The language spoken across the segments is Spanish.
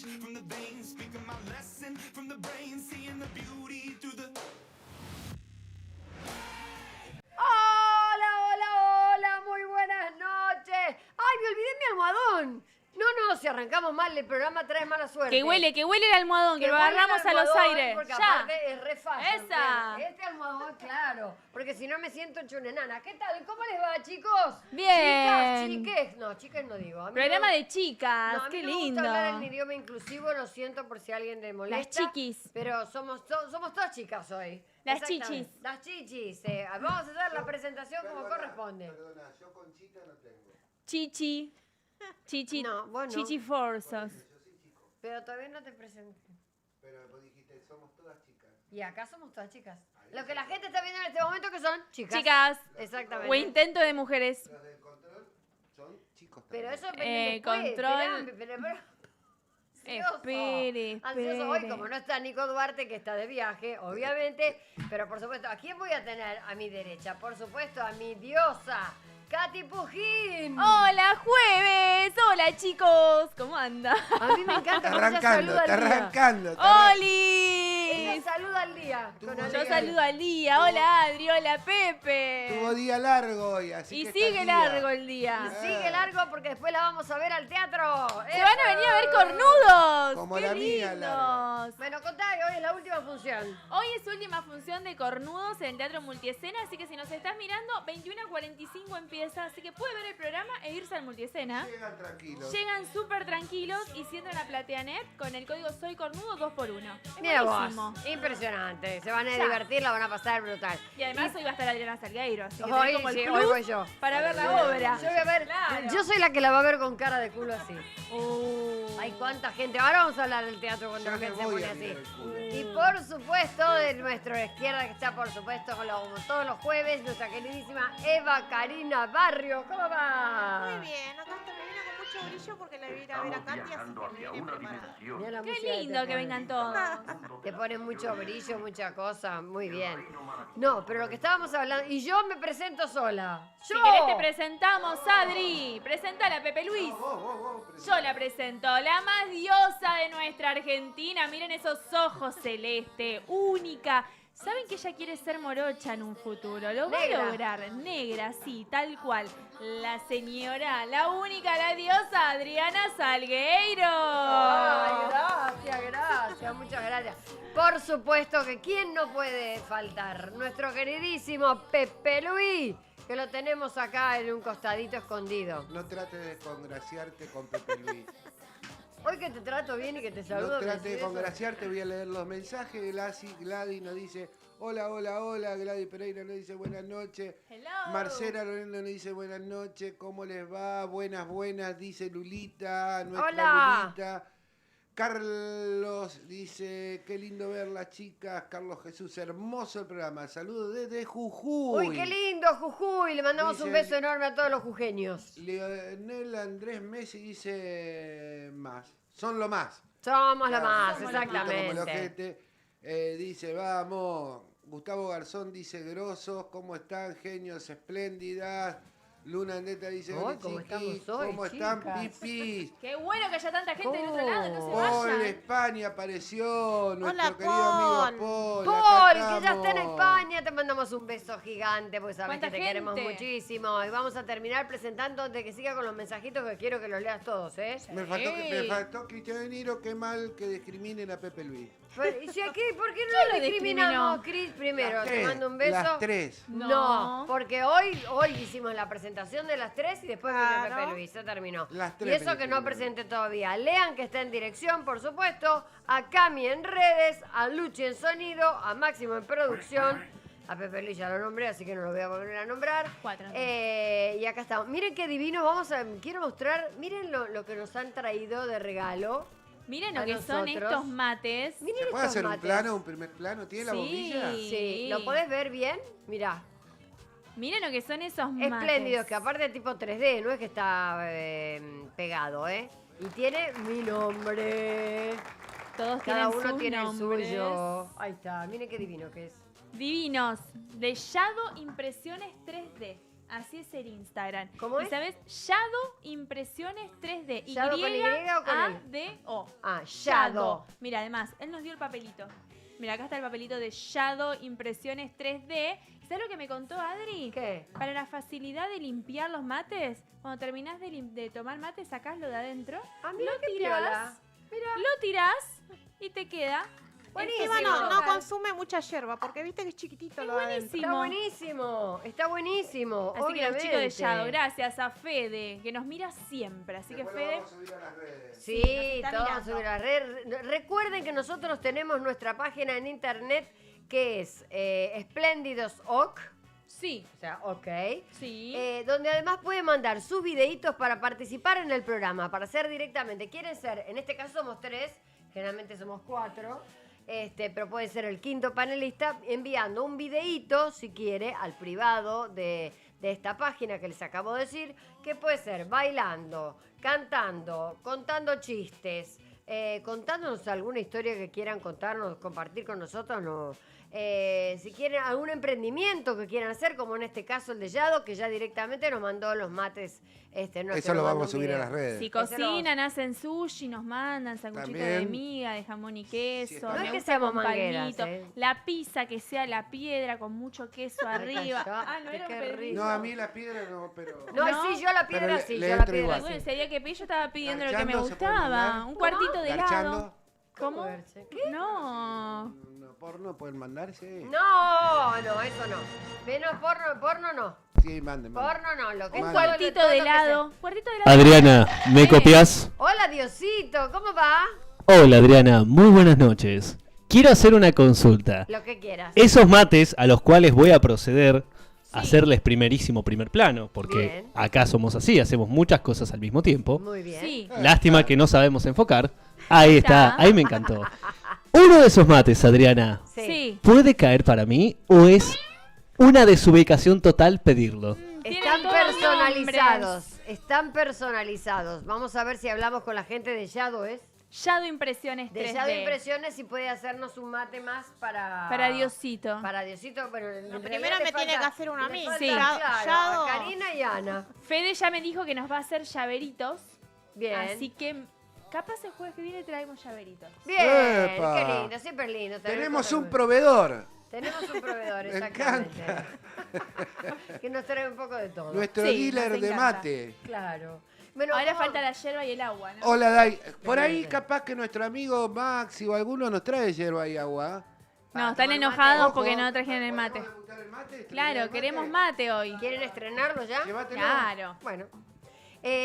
from the veins, speaking my lesson from the brain, seeing the beauty through the... Hola, hola, hola, muy buenas noches. Ay, me olvidé mi almohadón. No, si arrancamos mal, el programa trae mala suerte. Que huele el almohadón, que lo huele el agarramos a los almohadón, aires. Porque Ya. aparte es re fácil. Esa. Este almohadón, claro. Porque si no me siento hecho una enana. ¿Qué tal? ¿Cómo les va, chicos? Bien. Chicas, chiques. No, chicas no digo. A mí Programa no- de chicas, No, a mí qué no me lindo. gusta hablar en idioma inclusivo, lo siento por si alguien le molesta. Las chiquis. Pero somos todas chicas hoy. Las Exactamente. chichis. Las chichis. Vamos a hacer la presentación como corresponde. Perdona, yo con chica no tengo. Chichi. Chichi. No, vos no. Chichi Forzos. Pero todavía no te presenté. Pero vos dijiste, somos todas chicas. Y acá somos todas chicas. Lo que la gente está viendo en este momento que son chicas. Chicas. Exactamente. O intento de mujeres. Los del control son chicos Pero también. eso viene después. Control. Pero- Espere, Ansioso hoy, espere. como no está Nico Duarte, que está de viaje, obviamente. Pero por supuesto, ¿a quién voy a tener a mi derecha? Por supuesto, a mi diosa, Katy Pujín. Hola, jueves. Hola, chicos. ¿Cómo anda? A mí me encanta cómo ella saluda Está al día. arrancando. ¡Oli! Ella saluda al día. Tuvo con un Yo alegría. saludo al día. Hola, Adri. Hola, Pepe. Tuvo día largo hoy, así Y que sigue está al día. largo el día. Y sigue largo porque después la vamos a ver al teatro. Se van a venir a ver cornudos. Como ¡Qué la mía, lindos! Bueno, contá que hoy es la última función. Hoy es su última función de cornudos en Teatro Multiescena, así que si nos estás mirando, 21:45 empieza, así que puede ver el programa e irse al Multiescena. Llegan tranquilos. Llegan súper tranquilos y si entran a PlateaNet con el código Soy Cornudo 2x1. Es Mira buenísimo. vos, impresionante. Se van a Ya. divertir, la van a pasar brutal. Y además hoy va a estar Adriana Salgueiro, así que Hoy, tenés como el sí, plus hoy voy yo. para ver la obra. Yo voy a ver, Claro. yo soy la que la va a ver con cara de culo así. Uh. Ay, cuánta gente. Ahora vamos a hablar del teatro cuando Yo la le gente se voy pone a así. mirar el culo. Y por supuesto, de nuestra izquierda, que está por supuesto, como todos los jueves, nuestra queridísima Eva Karina Barrio. ¿Cómo va? Muy bien, acá está, me vino con mucho brillo porque la vi ir a ver a Katy, así que me vine preparada. Mirá la Qué música lindo te que pone. vengan todos. Te ponen mucho brillo, mucha cosa. Muy bien. No, pero lo que estábamos hablando. Y yo me presento sola. Si ¡Yo! querés te presentamos, Adri. Presentala, Pepe Luis. Yo la presento, la más diosa de nuestra Argentina. Miren esos ojos celeste, única. Saben que ella quiere ser morocha en un futuro. Lo va Negra. a lograr, negra, sí, tal cual. La señora, la única, la diosa, Adriana Salgueiro. Ay, gracias, muchas gracias. Por supuesto que quién no puede faltar, nuestro queridísimo Pepe Luis, que lo tenemos acá en un costadito escondido. No trates de congraciarte con Pepe Luis. Hoy que te trato bien y que te saludo. No me trates de decís eso. congraciarte, voy a leer los mensajes. Gladys nos dice, hola, hola, hola. Gladys Pereira nos dice buenas noches. Hello. Marcela Lorena nos dice buenas noches, ¿cómo les va? Buenas, buenas, dice Lulita, nuestra Hola. Lulita. Carlos dice, qué lindo ver las chicas. Carlos Jesús, hermoso el programa. Saludos desde Jujuy. Uy, qué lindo, Jujuy. Le mandamos un Dice- beso enorme a todos los jujeños. Leonel Andrés Messi dice más. Son lo más. Somos lo Claro, más, somos lo más. Como el exactamente. ojete. Dice, vamos. Gustavo Garzón dice, grosos, ¿cómo están? Genios espléndidas. Luna Andeta dice, Ay, "Hola, ¿cómo chiquis, estamos hoy, ¿cómo están, chicas?" pipis? Qué bueno que haya tanta gente del otro lado, no se Paul vayan. España apareció, nuestro Hola, querido Paul. amigo Paul. Paul, acá que ya está en estamos. España, te mandamos un beso gigante, porque sabes que ¿Cuánta te queremos gente? muchísimo. Y vamos a terminar presentando antes de que siga con los mensajitos que quiero que los leas todos, ¿eh? Me faltó Cristian De Niro, qué mal que discriminen a Pepe Luis. Pero, ¿y si aquí, ¿por qué Yo no lo lo discriminamos, discrimino. Cris? Primero, Las te tres, mando un beso. Las tres. No, No. porque hoy hicimos la presentación de las tres y después vino Claro. Pepe Luis, se terminó. Las Y tres eso que no películas. presenté todavía. Lean que está en dirección, por supuesto, a Cami en redes, a Luchi en sonido, a Máximo en producción. A Pepe Luis ya lo nombré, así que no lo voy a volver a nombrar. Cuatro. Y acá estamos. Miren qué divino, quiero mostrar, miren lo que nos han traído de regalo. Miren A lo que son nosotros. estos mates. Miren ¿Se puede estos hacer un mates. plano, un primer plano? ¿Tiene la Sí. bombilla? Sí, ¿lo podés ver bien? Mirá. Miren lo que son esos mates. Espléndidos, que aparte es tipo 3D, no es que está pegado, ¿eh? Y tiene mi nombre. Todos Cada tienen uno sus tiene el nombres. suyo. Ahí está, miren qué divino que es. Divinos. De Shadow Impresiones 3D. Así es el Instagram. ¿Cómo ¿Y es? sabes? Shadow Impresiones 3D. ¿Shadow con Y o con L? Y-A-D-O. Ah, Shadow. Mira, además, él nos dio el papelito. Mira, acá está el papelito de Shadow Impresiones 3D. ¿Sabes lo que me contó Adri? ¿Qué? Para la facilidad de limpiar los mates, cuando terminás de tomar mate, sacás lo de adentro, Ah, mira lo qué tirás, piola. Mira. lo tirás y te queda. Buenísimo. Encima no local. consume mucha yerba, porque viste que es chiquitito Es lo de adentro. Está buenísimo, está buenísimo. Así que los chicos de obviamente. Shadow, gracias a Fede, que nos mira siempre. Así que Después lo Fede, vamos a subir a las redes. Sí, está todos mirando. sobre la red. Recuerden que nosotros tenemos nuestra página en internet que es Espléndidos.ok, sí, o sea, ok. sí. Donde además pueden mandar sus videitos para participar en el programa, para ser directamente. Quieren ser, en este caso somos 3, generalmente somos 4, pero puede ser el quinto panelista enviando un videíto, si quiere, al privado de esta página que les acabo de decir, que puede ser bailando, cantando, contando chistes, contándonos alguna historia que quieran contarnos, compartir con nosotros, no. Si quieren algún emprendimiento que quieran hacer, como en este caso el de Yado, que ya directamente nos mandó los mates. No, Eso que lo nos mandó vamos a un subir a video. las redes. Si Ese lo- cocinan, hacen sushi, nos mandan sanguchito de También. miga, de jamón y queso. está me No es que gusta seamos con mangueras, palmito. La pizza que sea la piedra con mucho queso arriba. callate, No era qué un pedido. rico. No, a mí la piedra no, pero... No, ¿No? sí, yo la Pero piedra le- sí, le yo la entro piedra igual. sí. Bueno, ese día que pedí yo estaba pidiendo lo que me ¿Garchando se puede gustaba. mandar? Un cuartito de helado. ¿Garchando? ¿Cómo? ¿Qué? No. No, ¿Porno pueden mandar? Sí. No, eso no. Menos porno no. Sí, manden. Porno no, lo que Un es Mande. cuartito todo de lo que helado. Cuartito de helado. Adriana, ¿me Sí. copias? sea. Hola, Diosito, ¿cómo va? Hola Adriana, muy buenas noches. Quiero hacer una consulta. Lo que quieras. Esos mates a los cuales voy a proceder a hacerles primerísimo primer plano, porque Bien. acá somos así, hacemos muchas cosas al mismo tiempo. Muy bien. Sí. Lástima que no sabemos enfocar. Ahí está, Está. ahí me encantó. Uno de esos mates, Adriana, Sí. ¿puede caer para mí o es una desubicación total pedirlo? Tienen Están todos personalizados. Están personalizados. Vamos a ver si hablamos con la gente de Shadow, ¿es? Shadow Impresiones De 3D. Shadow Impresiones y puede hacernos un mate más para... Para Diosito. Para Diosito, pero en realidad primero le me tiene falta- que hacer uno a le mí. falta, Sí. claro, Shadow. a Karina y Ana. Fede ya me dijo que nos va a hacer llaveritos. Bien. Así que capaz el jueves que viene traemos llaveritos. Bien, ¡Epa! qué lindo, siempre lindo. Tenemos un proveedor. Tenemos un proveedor, Me exactamente. Que nos trae un poco de todo. Nuestro Sí, dealer nos de encanta. mate. Claro. Bueno, Ahora vamos- falta la yerba y el agua, ¿no? Hola, Dai. Por ahí Tremendo. capaz que nuestro amigo Maxi o alguno nos trae hierba y agua. No, están tomar enojados mate. porque Ojo. no trajeron el mate. ¿Podemos degustar el mate? Claro, queremos mate hoy. ¿Quieren estrenarlo ya? Llévatelo. Claro. Bueno.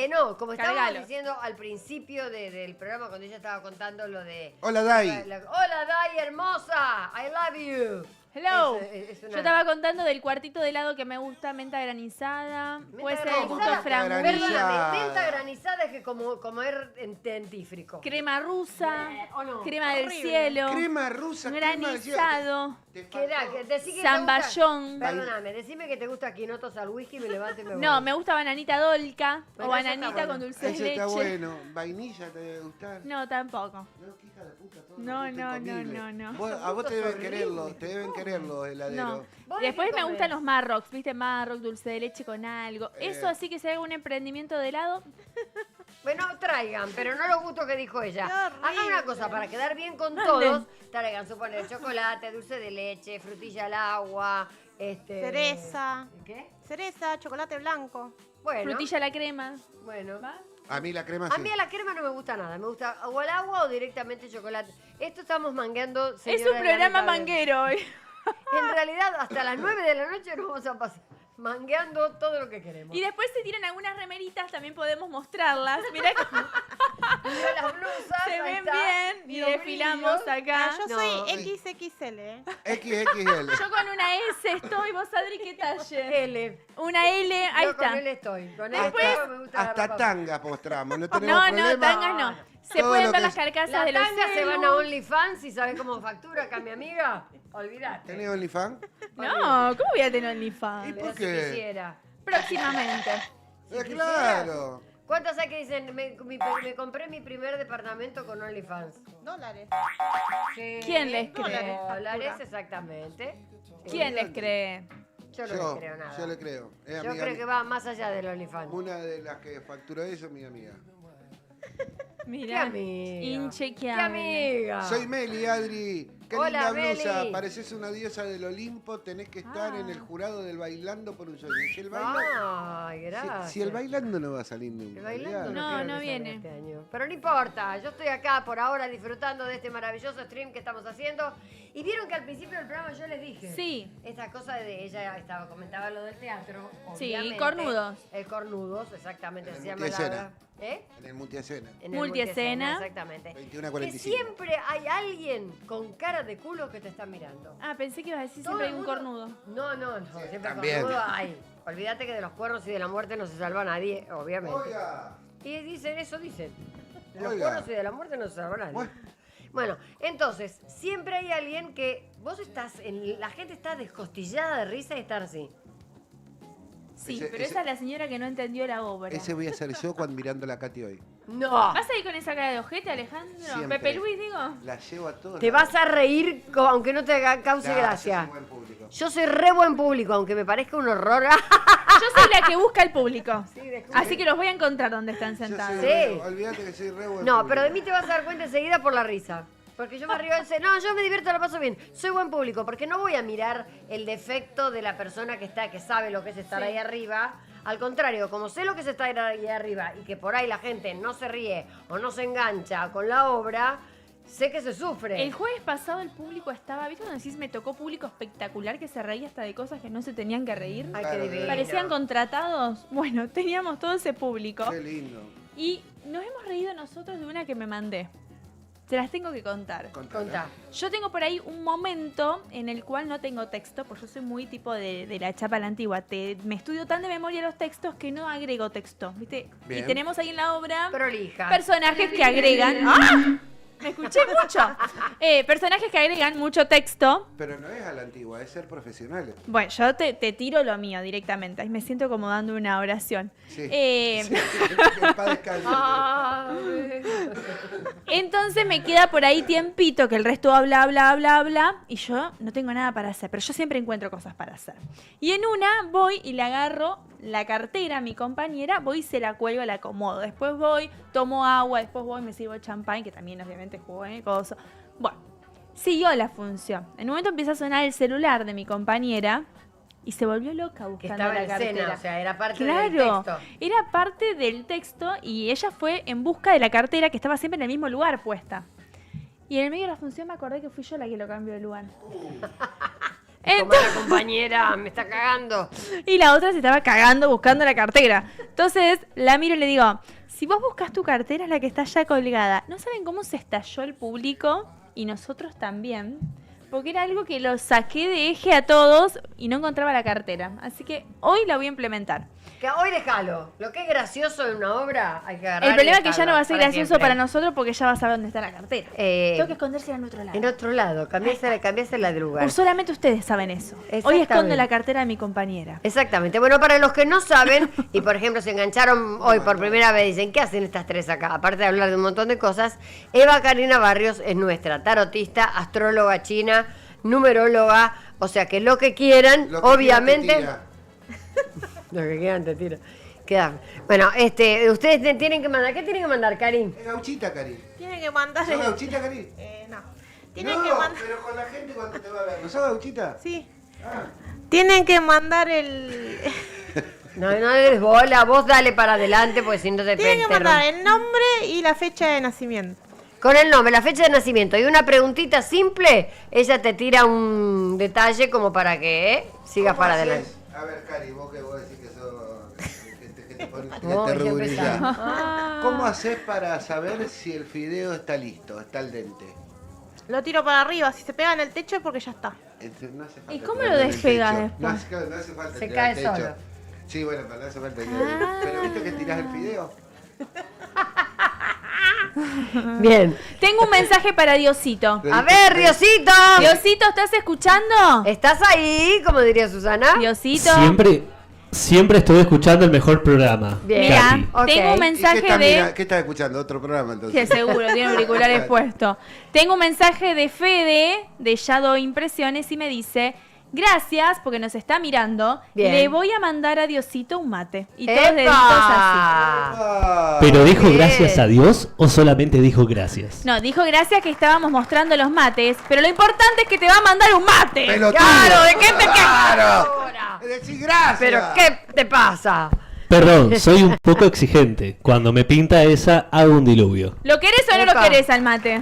No, como estábamos Cargalo. diciendo al principio del programa, cuando ella estaba contando lo de... Hola, Dai. Hola, Dai, hermosa. I love you. Hello. Es una- Yo estaba contando del cuartito de helado que me gusta, menta granizada. Puede ser el gusto granizada. de frambuesa. Granizada. Perdóname, menta granizada es que como comer en dentífrico. Crema rusa. ¿O no? Crema del Horrible. cielo. Crema rusa, crema de Granizado. Te ¿Qué da? faltó. Que decí que Zamballón. te gusta- Perdóname, decime que te gusta quinotos al whisky y me levanto y me voy. No, me gusta bananita dolca Bueno, o eso bananita está bueno. con dulce de Ese leche. está bueno. Vainilla te debe gustar. No, tampoco. No, qué hija de puta, todo No, gusto no, incomible. no. A vos te deben Horrible. quererlo, te deben querer los heladeros. No. ¿Vos Y de después qué me comés? gustan los Marrocks, ¿viste? Marrock, dulce de leche con algo. Eso Eh. así que si hay algún emprendimiento de helado, Bueno, traigan, pero no los gustos que dijo ella. Qué Hagan una horrible. cosa, para quedar bien con Manden. todos, traigan, suponer, chocolate, dulce de leche, frutilla al agua, Cereza. ¿Qué? Cereza, chocolate blanco. Bueno, frutilla a la crema. bueno. ¿Va? A mí la crema A sí. mí a la crema no me gusta nada, me gusta o al agua o directamente chocolate. Esto estamos mangueando, Es señora un de la programa neta, manguero hoy. En realidad, hasta las 9 de la noche nos vamos a pasar mangueando todo lo que queremos. Y después se tiran algunas remeritas, también podemos mostrarlas. Mirá cómo Mira las blusas, se ahí ven está, bien y los desfilamos brillos. acá. Ah, yo No, soy XXL, XXL. Yo con una S estoy, vos Adri, ¿qué talle? L. Una L, ahí Yo con está. él estoy. Con él Después- estoy, me gusta la Hasta ropa. tanga mostramos, no tenemos No, problema. tangas no. Se Todo pueden lo ver que las es- carcasas La de los tanga se van a celus. OnlyFans y sabes cómo factura acá mi amiga. Olvídate. ¿Tenés OnlyFans? No, ¿cómo voy a tener ¿Y OnlyFans? Pero por si qué? quisiera. Próximamente. Claro. ¿Cuántos hay que dicen? Me compré mi primer departamento con OnlyFans. dólares. Sí. ¿Quién les cree? Dólares, exactamente. ¿Quién les cree? Yo no le creo nada. Yo le creo. Es Yo amiga creo que va más allá del OnlyFans. Una de las que facturó eso es mi amiga. Mirá, ¿Qué amiga? inchequeable. ¡Qué amiga! Soy Meli, Adri. Qué Hola, linda blusa. Meli. Pareces una diosa del Olimpo. Tenés que estar en el jurado del Bailando por un sueño. Si el, Ay, gracias. si el Bailando no va a salir nunca. El bailando olvidate. No, creo que no salga viene. este año. Pero no importa, yo estoy acá por ahora disfrutando de este maravilloso stream que estamos haciendo. Y vieron que al principio del programa yo les dije. Sí. Esta cosa de ella comentaba lo del teatro. Sí, obviamente. cornudos. El cornudos, exactamente, En se el llama multiescena. la. ¿Eh? En el multiescena. En el Multiescena. exactamente. 21 a Que 45. siempre hay alguien con cara de culo que te está mirando. Ah, pensé que ibas a decir Todo siempre el hay un mundo- cornudo. No, siempre también. cornudo hay. Olvídate que de los cuernos y de la muerte no se salva nadie, obviamente. Oiga. Y dicen, eso dicen. De los Oiga. cuernos y de la muerte no se salva nadie. Bueno. Bueno, entonces, siempre hay alguien que vos estás, la gente está descostillada de risa y están así. Sí, Ese- pero ese- esa es la señora que no entendió la obra. Ese voy a ser yo cuando mirando la Katy hoy. No. ¿Vas a ir con esa cara de ojete, Alejandro? Siempre. Pepe Luis, digo. La llevo a todos. Te vas a reír aunque no te cause gracia. Buen público. Yo soy re buen público, aunque me parezca un horror. Yo soy la que busca el público. descubrí. Así que los voy a encontrar donde están Yo soy sentados. Sí. olvídate que soy re buen No, público. pero de mí te vas a dar cuenta enseguida por la risa. Porque yo me río en serio. No, yo me divierto, la paso bien. Soy buen público, porque no voy a mirar el defecto de la persona que sabe lo que es estar Sí. ahí arriba. Al contrario, como sé lo que es estar ahí arriba y que por ahí la gente no se ríe o no se engancha con la obra, sé que se sufre. El jueves pasado el público estaba, ¿viste cuando decís me tocó público espectacular que se reía hasta de cosas que no se tenían que reír? Ay, Claro, qué divino. Parecían contratados. Bueno, teníamos todo ese público. Qué lindo. Y nos hemos reído nosotros de una que me mandé. Se las tengo que contar. Contá. Yo tengo por ahí un momento en el cual no tengo texto, porque yo soy muy tipo de la chapa a la antigua. Me estudio tan de memoria los textos que no agrego texto, ¿viste? Bien. Y tenemos ahí en la obra Prolija. personajes que agregan... ¡Ah! Me escuché mucho. Personajes que agregan mucho texto. Pero no es a la antigua, es ser profesionales. Bueno, yo te tiro lo mío directamente. Ahí me siento como dando una oración. Sí. Eh, Sí, que en paz descanse. Ay. Entonces me queda por ahí tiempito que el resto habla y yo no tengo nada para hacer, pero yo siempre encuentro cosas para hacer. Y en una voy y le agarro la cartera a mi compañera, voy y se la cuelgo, la acomodo. Después voy, tomo agua, después voy, me sirvo champán, que también obviamente jugué, coso. Bueno, siguió la función. En un momento empieza a sonar el celular de mi compañera y se volvió loca Que buscando estaba la en cartera. escena, o sea, era parte del Claro, texto. era parte del texto y ella fue en busca de la cartera que estaba siempre en el mismo lugar puesta. Y en el medio de la función me acordé que fui yo la que lo cambió de lugar. Como la compañera, me está cagando. Y la otra se estaba cagando buscando la cartera. Entonces la miro y le digo, si vos buscas tu cartera es la que está ya colgada. ¿No saben cómo se estalló el público? Y nosotros también. Porque era algo que lo saqué de eje a todos y no encontraba la cartera. Así que hoy la voy a implementar. Que hoy déjalo. Lo que es gracioso en una obra, hay que agarrar. El problema y es que ya no va a ser dejarlo gracioso siempre. para nosotros porque ya va a saber dónde está la cartera. Tengo que escondérsela en otro lado. En otro lado, cambiásela de lugar. Por solamente ustedes saben eso. Hoy Exactamente. escondo la cartera de mi compañera. Exactamente. Bueno, para los que no saben, y por ejemplo se engancharon hoy por primera vez, dicen, ¿qué hacen estas tres acá? Aparte de hablar de un montón de cosas, Eva Karina Barrios es nuestra tarotista, astróloga china, numeróloga, o sea que lo que quieran, Lo que obviamente... quieran Lo que quieran te tira. Queda. Bueno, ustedes tienen que mandar, ¿qué tienen que mandar, Karin? Es gauchita, Cari. Tienen que mandar ¿Sos gauchita, Cari? no. Tienen No, que mandar... pero con la gente cuando te va a ver. ¿No sos gauchita? Sí. Ah. Tienen que mandar el... No eres bola, vos dale para adelante, porque si no te Tienen que te mandar rompo. el nombre y la fecha de nacimiento. Con el nombre, la fecha de nacimiento y una preguntita simple, ella te tira un detalle como para que sigas ¿Cómo para haces? adelante. A ver, Cari, vos que vos decís que sos... que te pones... que Oh, te ya ruborizás. empezamos. ¿Cómo haces para saber si el fideo está listo, está al dente? Lo tiro para arriba. Si se pega en el techo es porque ya está. No hace falta ¿Y cómo tirarlo lo en el despegas techo. después? No hace falta Se tirar cae al techo. solo. Sí, bueno, pero no hace falta tirar. Pero ¿viste que tirás el fideo? Bien. Tengo un mensaje para Diosito. A ver, Diosito. Diosito, ¿estás escuchando? ¿Estás ahí? Como diría Susana. Diosito. Siempre estoy escuchando el mejor programa. Bien. Mira, Katy. Ok. tengo un ¿Y mensaje qué estás escuchando? ¿Otro programa Que entonces? seguro, tiene auriculares puestos. Tengo un mensaje de Fede, de Shadow Impresiones, y me dice: gracias, porque nos está mirando. Bien. Le voy a mandar a Diosito un mate. Y todos ¡Epa! deditos así. Ah, ¿Pero dijo Bien. gracias a Dios o solamente dijo gracias? No, dijo gracias que estábamos mostrando los mates, pero lo importante es que te va a mandar un mate. pelotudo. Claro, ¿de qué te quejas Claro. ahora? Decí gracias. ¿Pero qué te pasa? Perdón, soy un poco exigente. Cuando me pinta esa, hago un diluvio. ¿Lo querés o no lo Epa. querés al mate?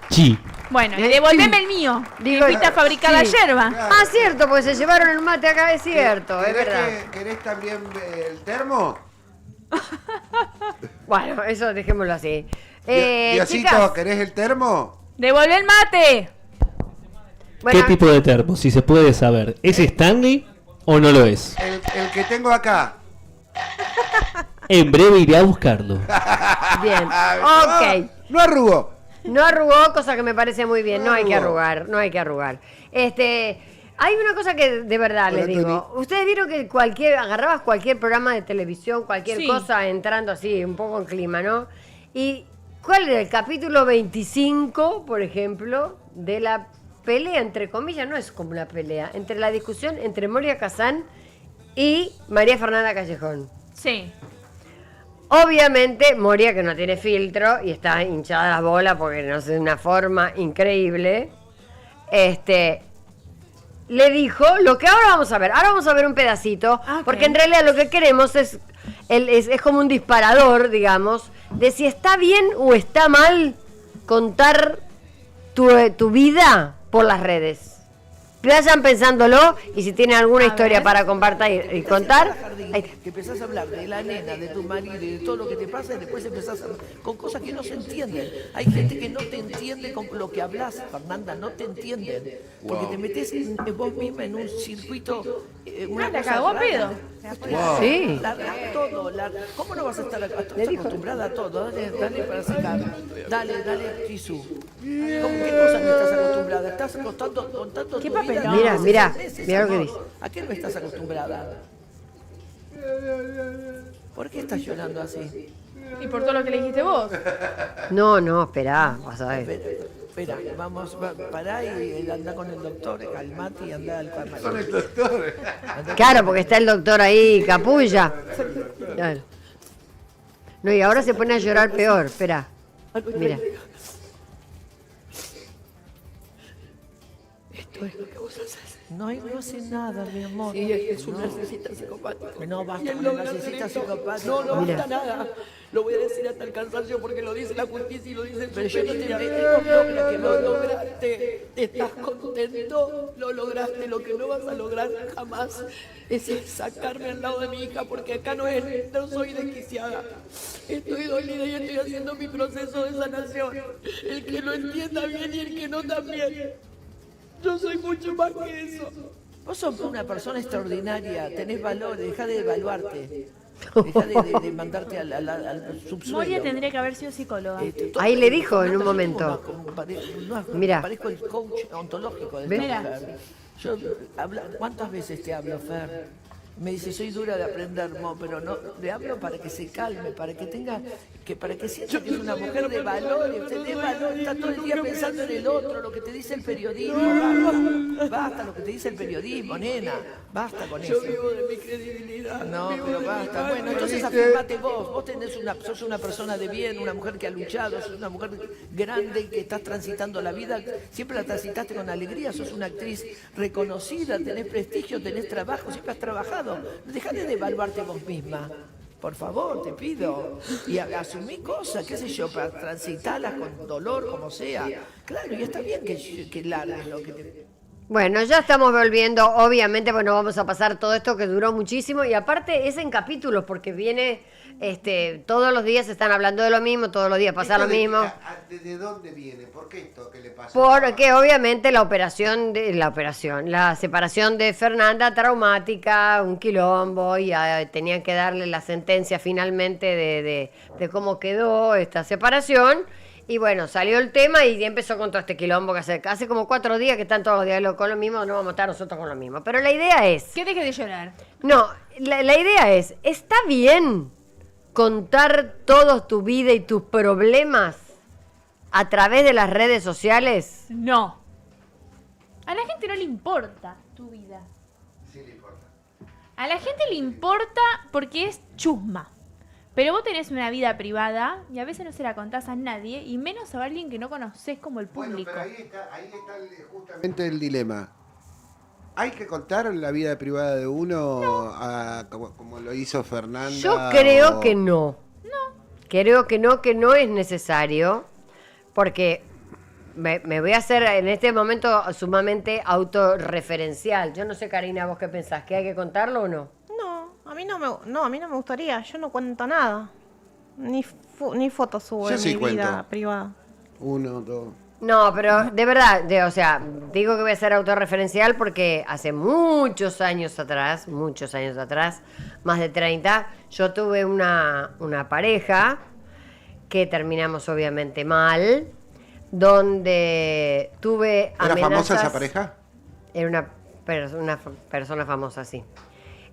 Chi. Bueno, y devolveme el mío. Digo, Que fuiste a fabricar la sí. yerba. Ah, cierto, porque se llevaron el mate acá, es cierto, es ¿Querés verdad. ¿Querés también el termo? Bueno, eso dejémoslo así. Diosito, Chicas, ¿querés el termo? ¡Devolvé el mate! bueno, ¿Qué tipo de termo? Si se puede saber. ¿Es Stanley o no lo es? El que tengo acá. En breve iré a buscarlo. bien, Ah, ok. No arrugó. No arrugó, cosa que me parece muy bien. No hay que arrugar, no hay que arrugar. Hay una cosa que de verdad Hola, les digo. Ustedes vieron que agarrabas cualquier programa de televisión, cualquier Sí. cosa entrando así, un poco en clima, ¿no? ¿Y cuál era el capítulo 25, por ejemplo, de la pelea, entre comillas? No es como una pelea, entre la discusión entre Moria Kazán y María Fernanda Callejón. Sí. Obviamente, Moria, que no tiene filtro y está hinchada las bolas porque no sé, de una forma increíble, le dijo lo que ahora vamos a ver. Ahora vamos a ver un pedacito, Ah, ok. porque en realidad lo que queremos es como un disparador, digamos, de si está bien o está mal contar tu vida por las redes. Vayan pensándolo y si tienen alguna historia para compartir y contar, ahí está. Que empezás a hablar de la nena, de tu marido y de todo lo que te pasa y después empezás con cosas que no se entienden. Hay gente que no te entiende con lo que hablas, Fernanda, no te entienden. Porque te metes vos misma en un circuito. Una la cosa cagó a rara. pedo. Sí. Largás todo. ¿Cómo no vas a estar acostumbrada a todo? Dale para sacar. Dale, Kisu. ¿Qué cosa no estás acostumbrada? Estás contando ¿Qué tu vida papelón? de Mira, hace mira, 6 meses, mira lo que amor. dice. ¿A qué no estás acostumbrada? ¿Por qué estás llorando así? Y por todo lo que le dijiste vos. No, esperá, vas a ver. Espera, pará y anda con el doctor, calmate y anda al Con farmacio. el doctor. Claro, porque está el doctor ahí, capulla. Claro. No, y ahora se pone a llorar peor, espera. Mira. Esto es lo que vos haces. No hace nada, mi amor. Y es un narcisista psicopático. No, basta Y él con el logra narcisista hacer esto. psicopático. No Mira. basta nada. Lo voy a decir hasta el cansancio porque lo dice la justicia y lo dice el Pero yo no te superior. meto con lo que Lo lograste. ¿Estás contento? Lo lograste. Lo que no vas a lograr jamás es sacarme al lado de mi hija porque acá no soy desquiciada. Estoy dolida y estoy haciendo mi proceso de sanación. El que lo entienda bien y el que no también. Yo soy mucho más que eso. Vos sos una persona extraordinaria, tenés valor, dejá de evaluarte. Dejá de mandarte al subsuelo. Moria tendría que haber sido psicóloga. Ahí le dijo en un Yo momento. Mira. Parezco el coach ontológico de ¿Ves? esta mujer. Yo, ¿cuántas veces te hablo, Fer? Me dice, soy dura de aprender, Mo, pero no, le hablo para que se calme, para que tenga, para que sienta que es una mujer de valores, de valor, está todo el día pensando en el otro, lo que te dice el periodismo, basta lo que te dice el periodismo, nena, basta con eso. Yo vivo de mi credibilidad. No, vivo pero de mi basta. imagen. Bueno, entonces afirmate vos sos una persona de bien, una mujer que ha luchado, sos una mujer grande que estás transitando la vida, siempre la transitaste con alegría, sos una actriz reconocida, tenés prestigio, tenés trabajo, siempre has trabajado. Dejá de devaluarte vos misma. Por favor, te pido. Y asumí cosas, qué sé yo, para transitarlas con dolor, como sea. Claro, y está bien que largues lo que te... Bueno, ya estamos volviendo, obviamente, bueno, vamos a pasar todo esto que duró muchísimo y aparte es en capítulos porque viene, todos los días están hablando de lo mismo, todos los días pasa lo mismo. ¿De dónde viene? ¿Por qué esto que le pasó? Porque obviamente la separación de Fernanda traumática, un quilombo y tenían que darle la sentencia finalmente de cómo quedó esta separación. Y bueno, salió el tema y empezó con todo este quilombo que hace como 4 días que están todos los días con lo mismo, no vamos a estar nosotros con lo mismo. Pero la idea es... Que deje de llorar. No, la idea es, ¿está bien contar toda tu vida y tus problemas a través de las redes sociales? No. A la gente no le importa. tu vida? Sí le importa. A la gente le importa porque es chusma. Pero vos tenés una vida privada y a veces no se la contás a nadie, y menos a alguien que no conocés como el público. Bueno, pero ahí está justamente el dilema. ¿Hay que contar la vida privada de uno como lo hizo Fernanda? Yo creo que no. Creo que no es necesario, porque me voy a hacer en este momento sumamente autorreferencial. Yo no sé, Karina, ¿vos qué pensás? ¿Que hay que contarlo o no? A mí no me gustaría. Yo no cuento nada. Ni fotos subo Yo de sí mi vida cuento. privada. 1, 2. No, pero de verdad, o sea, digo que voy a ser autorreferencial porque hace muchos años atrás, más de 30, yo tuve una pareja que terminamos obviamente mal, donde tuve ¿Era amenazas. famosa esa pareja? Era una persona famosa, sí.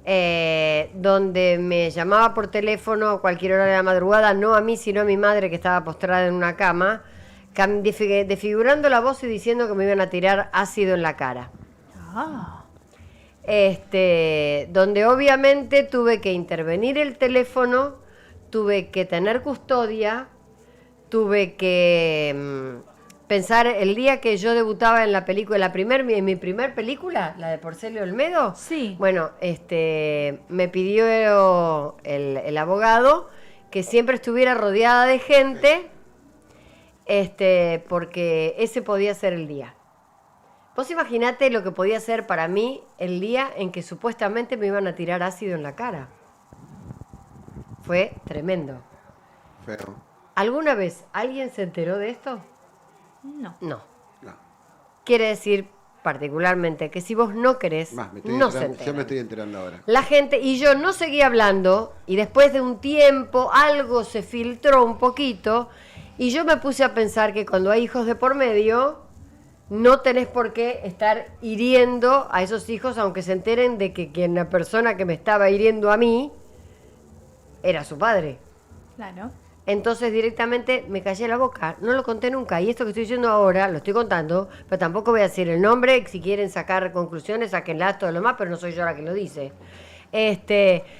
Donde me llamaba por teléfono a cualquier hora de la madrugada, no a mí, sino a mi madre que estaba postrada en una cama, desfigurando la voz y diciendo que me iban a tirar ácido en la cara. Donde obviamente tuve que intervenir el teléfono, tuve que tener custodia, tuve que pensar el día que yo debutaba en la película, en mi primer película, la de Porcelio Olmedo. Sí. Bueno, me pidió el abogado que siempre estuviera rodeada de gente, porque ese podía ser el día. Vos imaginate lo que podía ser para mí el día en que supuestamente me iban a tirar ácido en la cara. Fue tremendo. Feo. ¿Alguna vez alguien se enteró de esto? No. No. No. Quiere decir particularmente que si vos no querés, Más, me estoy no se enterando, enteran. yo me estoy enterando ahora. La gente, y yo no seguí hablando, y después de un tiempo algo se filtró un poquito, y yo me puse a pensar que cuando hay hijos de por medio, no tenés por qué estar hiriendo a esos hijos, aunque se enteren de que la persona que me estaba hiriendo a mí era su padre. Claro. Entonces directamente me callé la boca, no lo conté nunca, y esto que estoy diciendo ahora lo estoy contando, pero tampoco voy a decir el nombre, si quieren sacar conclusiones, sáquenlas, todo lo demás, pero no soy yo la que lo dice.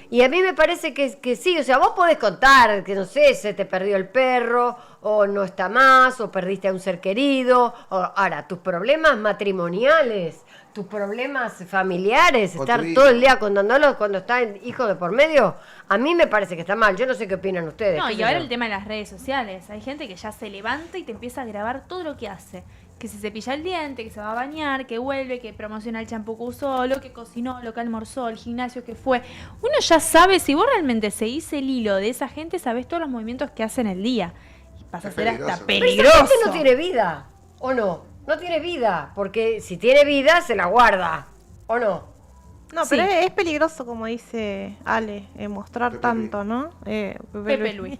Y a mí me parece que sí, o sea, vos podés contar que, no sé, se te perdió el perro, o no está más, o perdiste a un ser querido, ahora, tus problemas matrimoniales, tus problemas familiares, O estar tu todo hijo. el día contándolos cuando está hijo de por medio, a mí me parece que está mal, yo no sé qué opinan ustedes. No, qué y sé ahora yo. el tema de las redes sociales. Hay gente que ya se levanta y te empieza a grabar todo lo que hace. Que se cepilla el diente, que se va a bañar, que vuelve, que promociona el champú que usó, lo que cocinó, lo que almorzó, el gimnasio que fue. Uno ya sabe, si vos realmente seguís el hilo de esa gente, sabés todos los movimientos que hacen el día. Y pasa a Es ser peligroso. hasta Pero esa peligroso. gente no tiene vida, ¿o no? No tiene vida, porque si tiene vida se la guarda, ¿o no? No, Sí. pero es peligroso, como dice Ale, mostrar Pepe tanto, ¿no? Pepe Luis.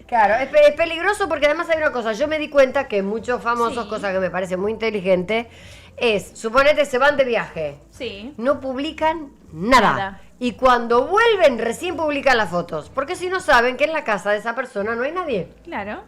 Claro, es peligroso porque además hay una cosa, yo me di cuenta que muchos famosos, Sí. cosa que me parece muy inteligente, suponete se van de viaje, Sí. no publican nada. Nada. Y cuando vuelven recién publican las fotos, porque si no saben que en la casa de esa persona no hay nadie. Claro.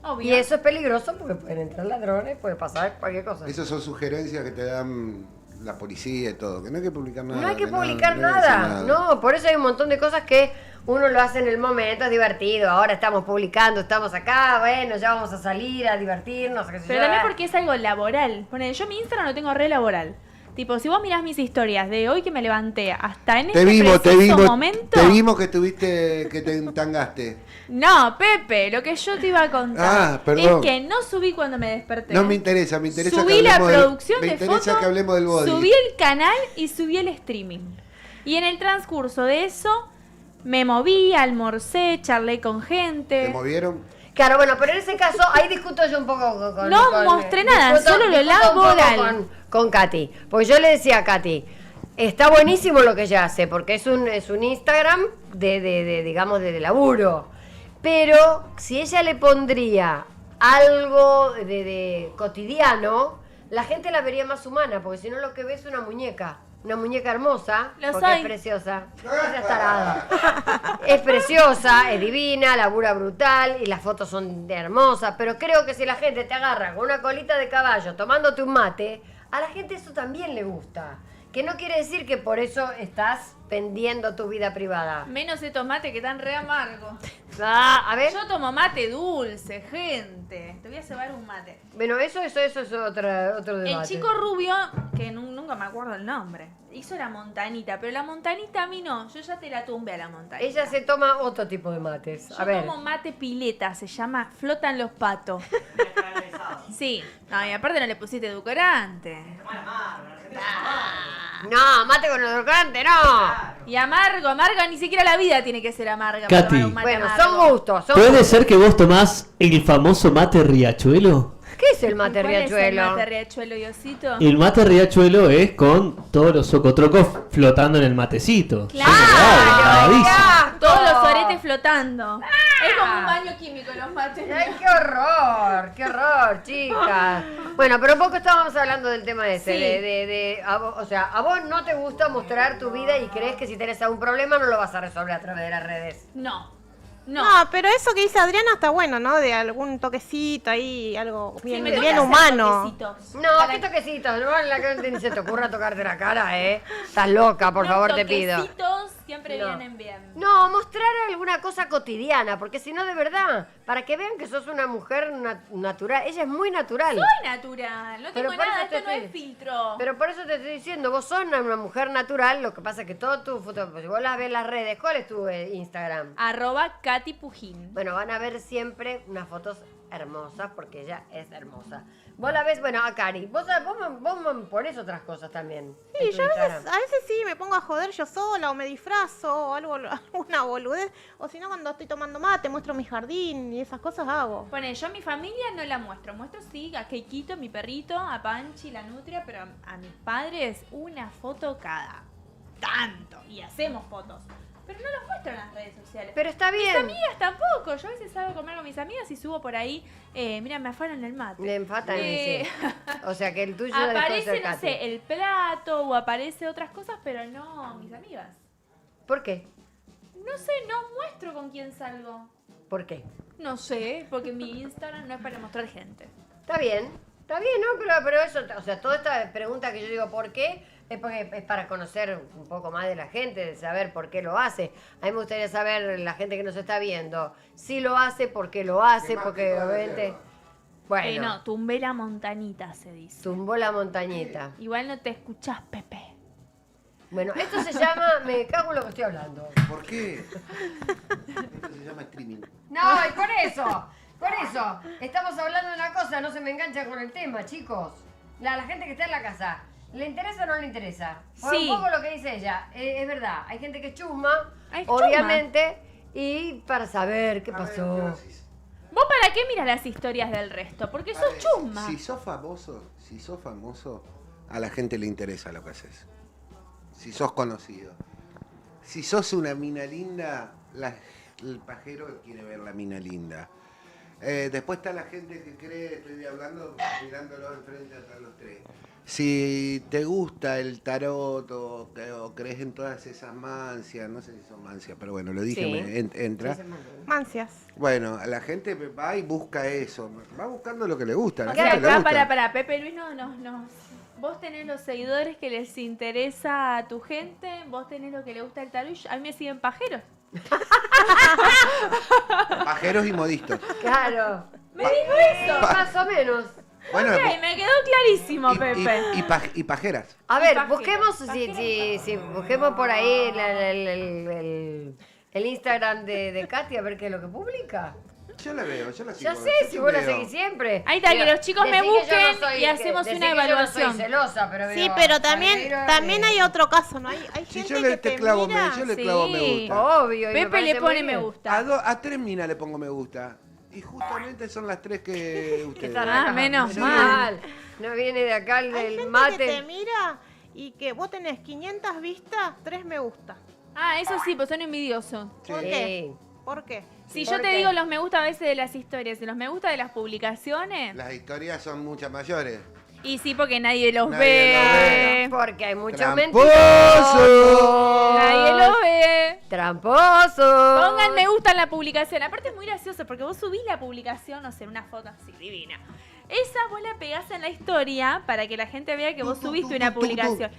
Obvio. Y eso es peligroso porque pueden entrar ladrones, puede pasar cualquier cosa. Esas son sugerencias que te dan la policía y todo, que no hay que publicar nada. No hay que no publicar hay que hacer nada. No, por eso hay un montón de cosas que uno lo hace en el momento, es divertido. Ahora estamos publicando, estamos acá, bueno, ya vamos a salir a divertirnos. Qué sé Pero yo. también porque es algo laboral. Ponele, yo mi Instagram lo tengo re laboral. Tipo, si vos mirás mis historias de hoy que me levanté hasta en este preciso momento... te vimos que te entangaste. No, Pepe, lo que yo te iba a contar Ah, perdón. es que no subí cuando me desperté. No me interesa Subí que la hablemos producción me de interesa fotos, que hablemos del body. subí el canal y subí el streaming. Y en el transcurso de eso me moví, almorcé, charlé con ¿Te gente. movieron? Claro, bueno, pero en ese caso, ahí discuto yo un poco con... No mostré nada, solo lo discuto un poco laboral. Con Katy. Porque yo le decía a Katy, está buenísimo lo que ella hace, porque es un Instagram digamos, de laburo. Pero si ella le pondría algo de cotidiano, la gente la vería más humana, porque si no lo que ve es una muñeca hermosa, Lo porque soy. es preciosa. No seas tarada. Es preciosa, es divina, labura brutal y las fotos son hermosas, pero creo que si la gente te agarra con una colita de caballo tomándote un mate, a la gente eso también le gusta. Que no quiere decir que por eso estás vendiendo tu vida privada. Menos estos mates que están re amargos. Ah, a ver. Yo tomo mate dulce, gente. Te voy a cebar un mate. Bueno, eso es otro debate. El chico rubio, que nunca me acuerdo el nombre, hizo la montanita, pero la montanita a mí no. Yo ya te la tumbé a la montanita. Ella se toma otro tipo de mates. Yo A ver. tomo mate pileta, se llama Flotan los patos. Sí. No, y aparte no le pusiste edulcorante. No, mate con edulcorante, no. Y amargo, ni siquiera la vida tiene que ser amarga. Katy. para tomar un mate Bueno, amargo. son gustos. ¿Puede ser que vos tomás el famoso mate riachuelo? ¿Qué es el mate ¿Cuál es el riachuelo? mate riachuelo y osito? El mate riachuelo es con todos los socotrocos flotando en el matecito. Claro. Maravilla. Todos los aretes flotando. Es como un baño químico los mates. Ay, qué horror, chicas. Bueno, pero un poco estábamos hablando del tema ese, Sí. o sea, a vos no te gusta mostrar tu vida y crees que si tenés algún problema no lo vas a resolver a través de las redes. No. No, pero eso que dice Adriana está bueno, ¿no? De algún toquecito ahí, algo Sí, bien, me tengo bien que hacer humano. toquecitos. No, qué toquecitos, no en la que ni se te ocurra tocarte la cara, Estás loca, por Unos favor, te pido. toquecitos siempre No. vienen bien. No, mostrar alguna cosa cotidiana, porque si no, de verdad, para que vean que sos una mujer natural. Ella es muy natural. Soy natural, no Pero tengo por nada, eso te esto no estoy- es filtro. Pero por eso te estoy diciendo, vos sos una mujer natural, lo que pasa es que todo tu foto, si vos las ves en las redes, ¿cuál es tu Instagram? @Katy Pujín. Bueno, van a ver siempre unas fotos hermosas, porque ella es hermosa. Vos la ves, bueno, a Cari, vos me pones otras cosas también. Sí, en tu yo Instagram. a veces sí me pongo a joder yo sola o me disfrazo o algo, alguna boludez. O si no, cuando estoy tomando mate, muestro mi jardín y esas cosas hago. Pone, yo a mi familia no la muestro. Muestro sí a Keikito, mi perrito, a Panchi, la nutria, pero a mis padres una foto cada tanto. Y hacemos fotos. Pero no los muestro en las redes sociales. Pero está Mis bien. amigas tampoco. Yo a veces salgo a comer con mis amigas y subo por ahí. Mira, me afanan el mate. Le enfatan Eh, ese. O sea que el tuyo después Aparece, del no Katy. sé, el plato o aparece otras cosas, pero no mis amigas. ¿Por qué? No sé, no muestro con quién salgo. ¿Por qué? No sé, porque mi Instagram no es para mostrar gente. Está bien, ¿no? Pero eso, o sea, toda esta pregunta que yo digo, ¿por qué? Es porque es para conocer un poco más de la gente, de saber por qué lo hace. A mí me gustaría saber, la gente que nos está viendo, si lo hace, por qué lo hace, porque obviamente... Bueno, No, tumbé la montanita, se dice. tumbó la montañita. Igual no te escuchás, Pepe. Bueno, esto se llama, me cago en lo que estoy hablando. ¿Por qué? Esto se llama streaming. No, y por eso, estamos hablando de una cosa, no se me engancha con el tema, chicos. La gente que está en la casa, ¿le interesa o no le interesa? Por Sí. un poco lo que dice ella, es verdad, hay gente que es chusma, Hay chusma. obviamente, y para saber qué pasó. ¿Vos para qué miras las historias del resto? Porque sos chusma. Si sos famoso, a la gente le interesa lo que haces. Si sos conocido. Si sos una mina linda, el pajero quiere ver la mina linda. Después está la gente que cree, estoy hablando, mirándolo enfrente a los tres. Si te gusta el tarot o crees en todas esas mancias, no sé si son mancias, pero bueno, lo dije, Sí. entra. Mancias. Bueno, la gente va y busca eso, va buscando lo que le gusta. A la O sea, gente le acá, gusta. para, Pepe Luis, no. Vos tenés los seguidores que les interesa a tu gente, vos tenés lo que le gusta el tarot, a mí me siguen pajeros. Pajeros y modistos. Claro. Me dijo eso. Más o menos. Bueno, Ok, me quedó clarísimo, Pepe. y pajeras. A ver, Pajero, busquemos, pajero. si busquemos por ahí el Instagram de Katy a ver qué es lo que publica. Yo la veo, yo la sigo. Ya sé, yo si vos la veo. seguís siempre. Ahí está, que los chicos me decí que yo busquen soy- y hacemos decí una que yo no evaluación. soy celosa, pero Sí, digo, pero para también ir, hay otro caso, ¿no? Hay Si gente yo le que te clavo, mira. yo le clavo me Sí. gusta. Obvio. y me Pepe parece le muy pone me bien. gusta. A 3 minas le pongo me gusta. Y justamente son las 3 que Que ustedes. están Ah, acá. menos mal. No viene de acá Hay el gente mate. que te mira y que vos tenés 500 vistas, 3 me gusta. Ah, eso sí, pues son envidiosos. ¿Por Sí. qué? ¿Por qué? Si ¿Por yo te qué? digo los me gusta a veces de las historias y los me gusta de las publicaciones, Las historias son muchas mayores. y sí, porque nadie los Nadie ve. Porque hay muchos ¡Tramposo! mentirosos. Nadie lo ve. Tramposo. Pongan me gusta en la publicación. Aparte es muy gracioso porque vos subís la publicación, no sé, una foto así divina. Esa vos la pegás en la historia para que la gente vea que vos subiste una publicación.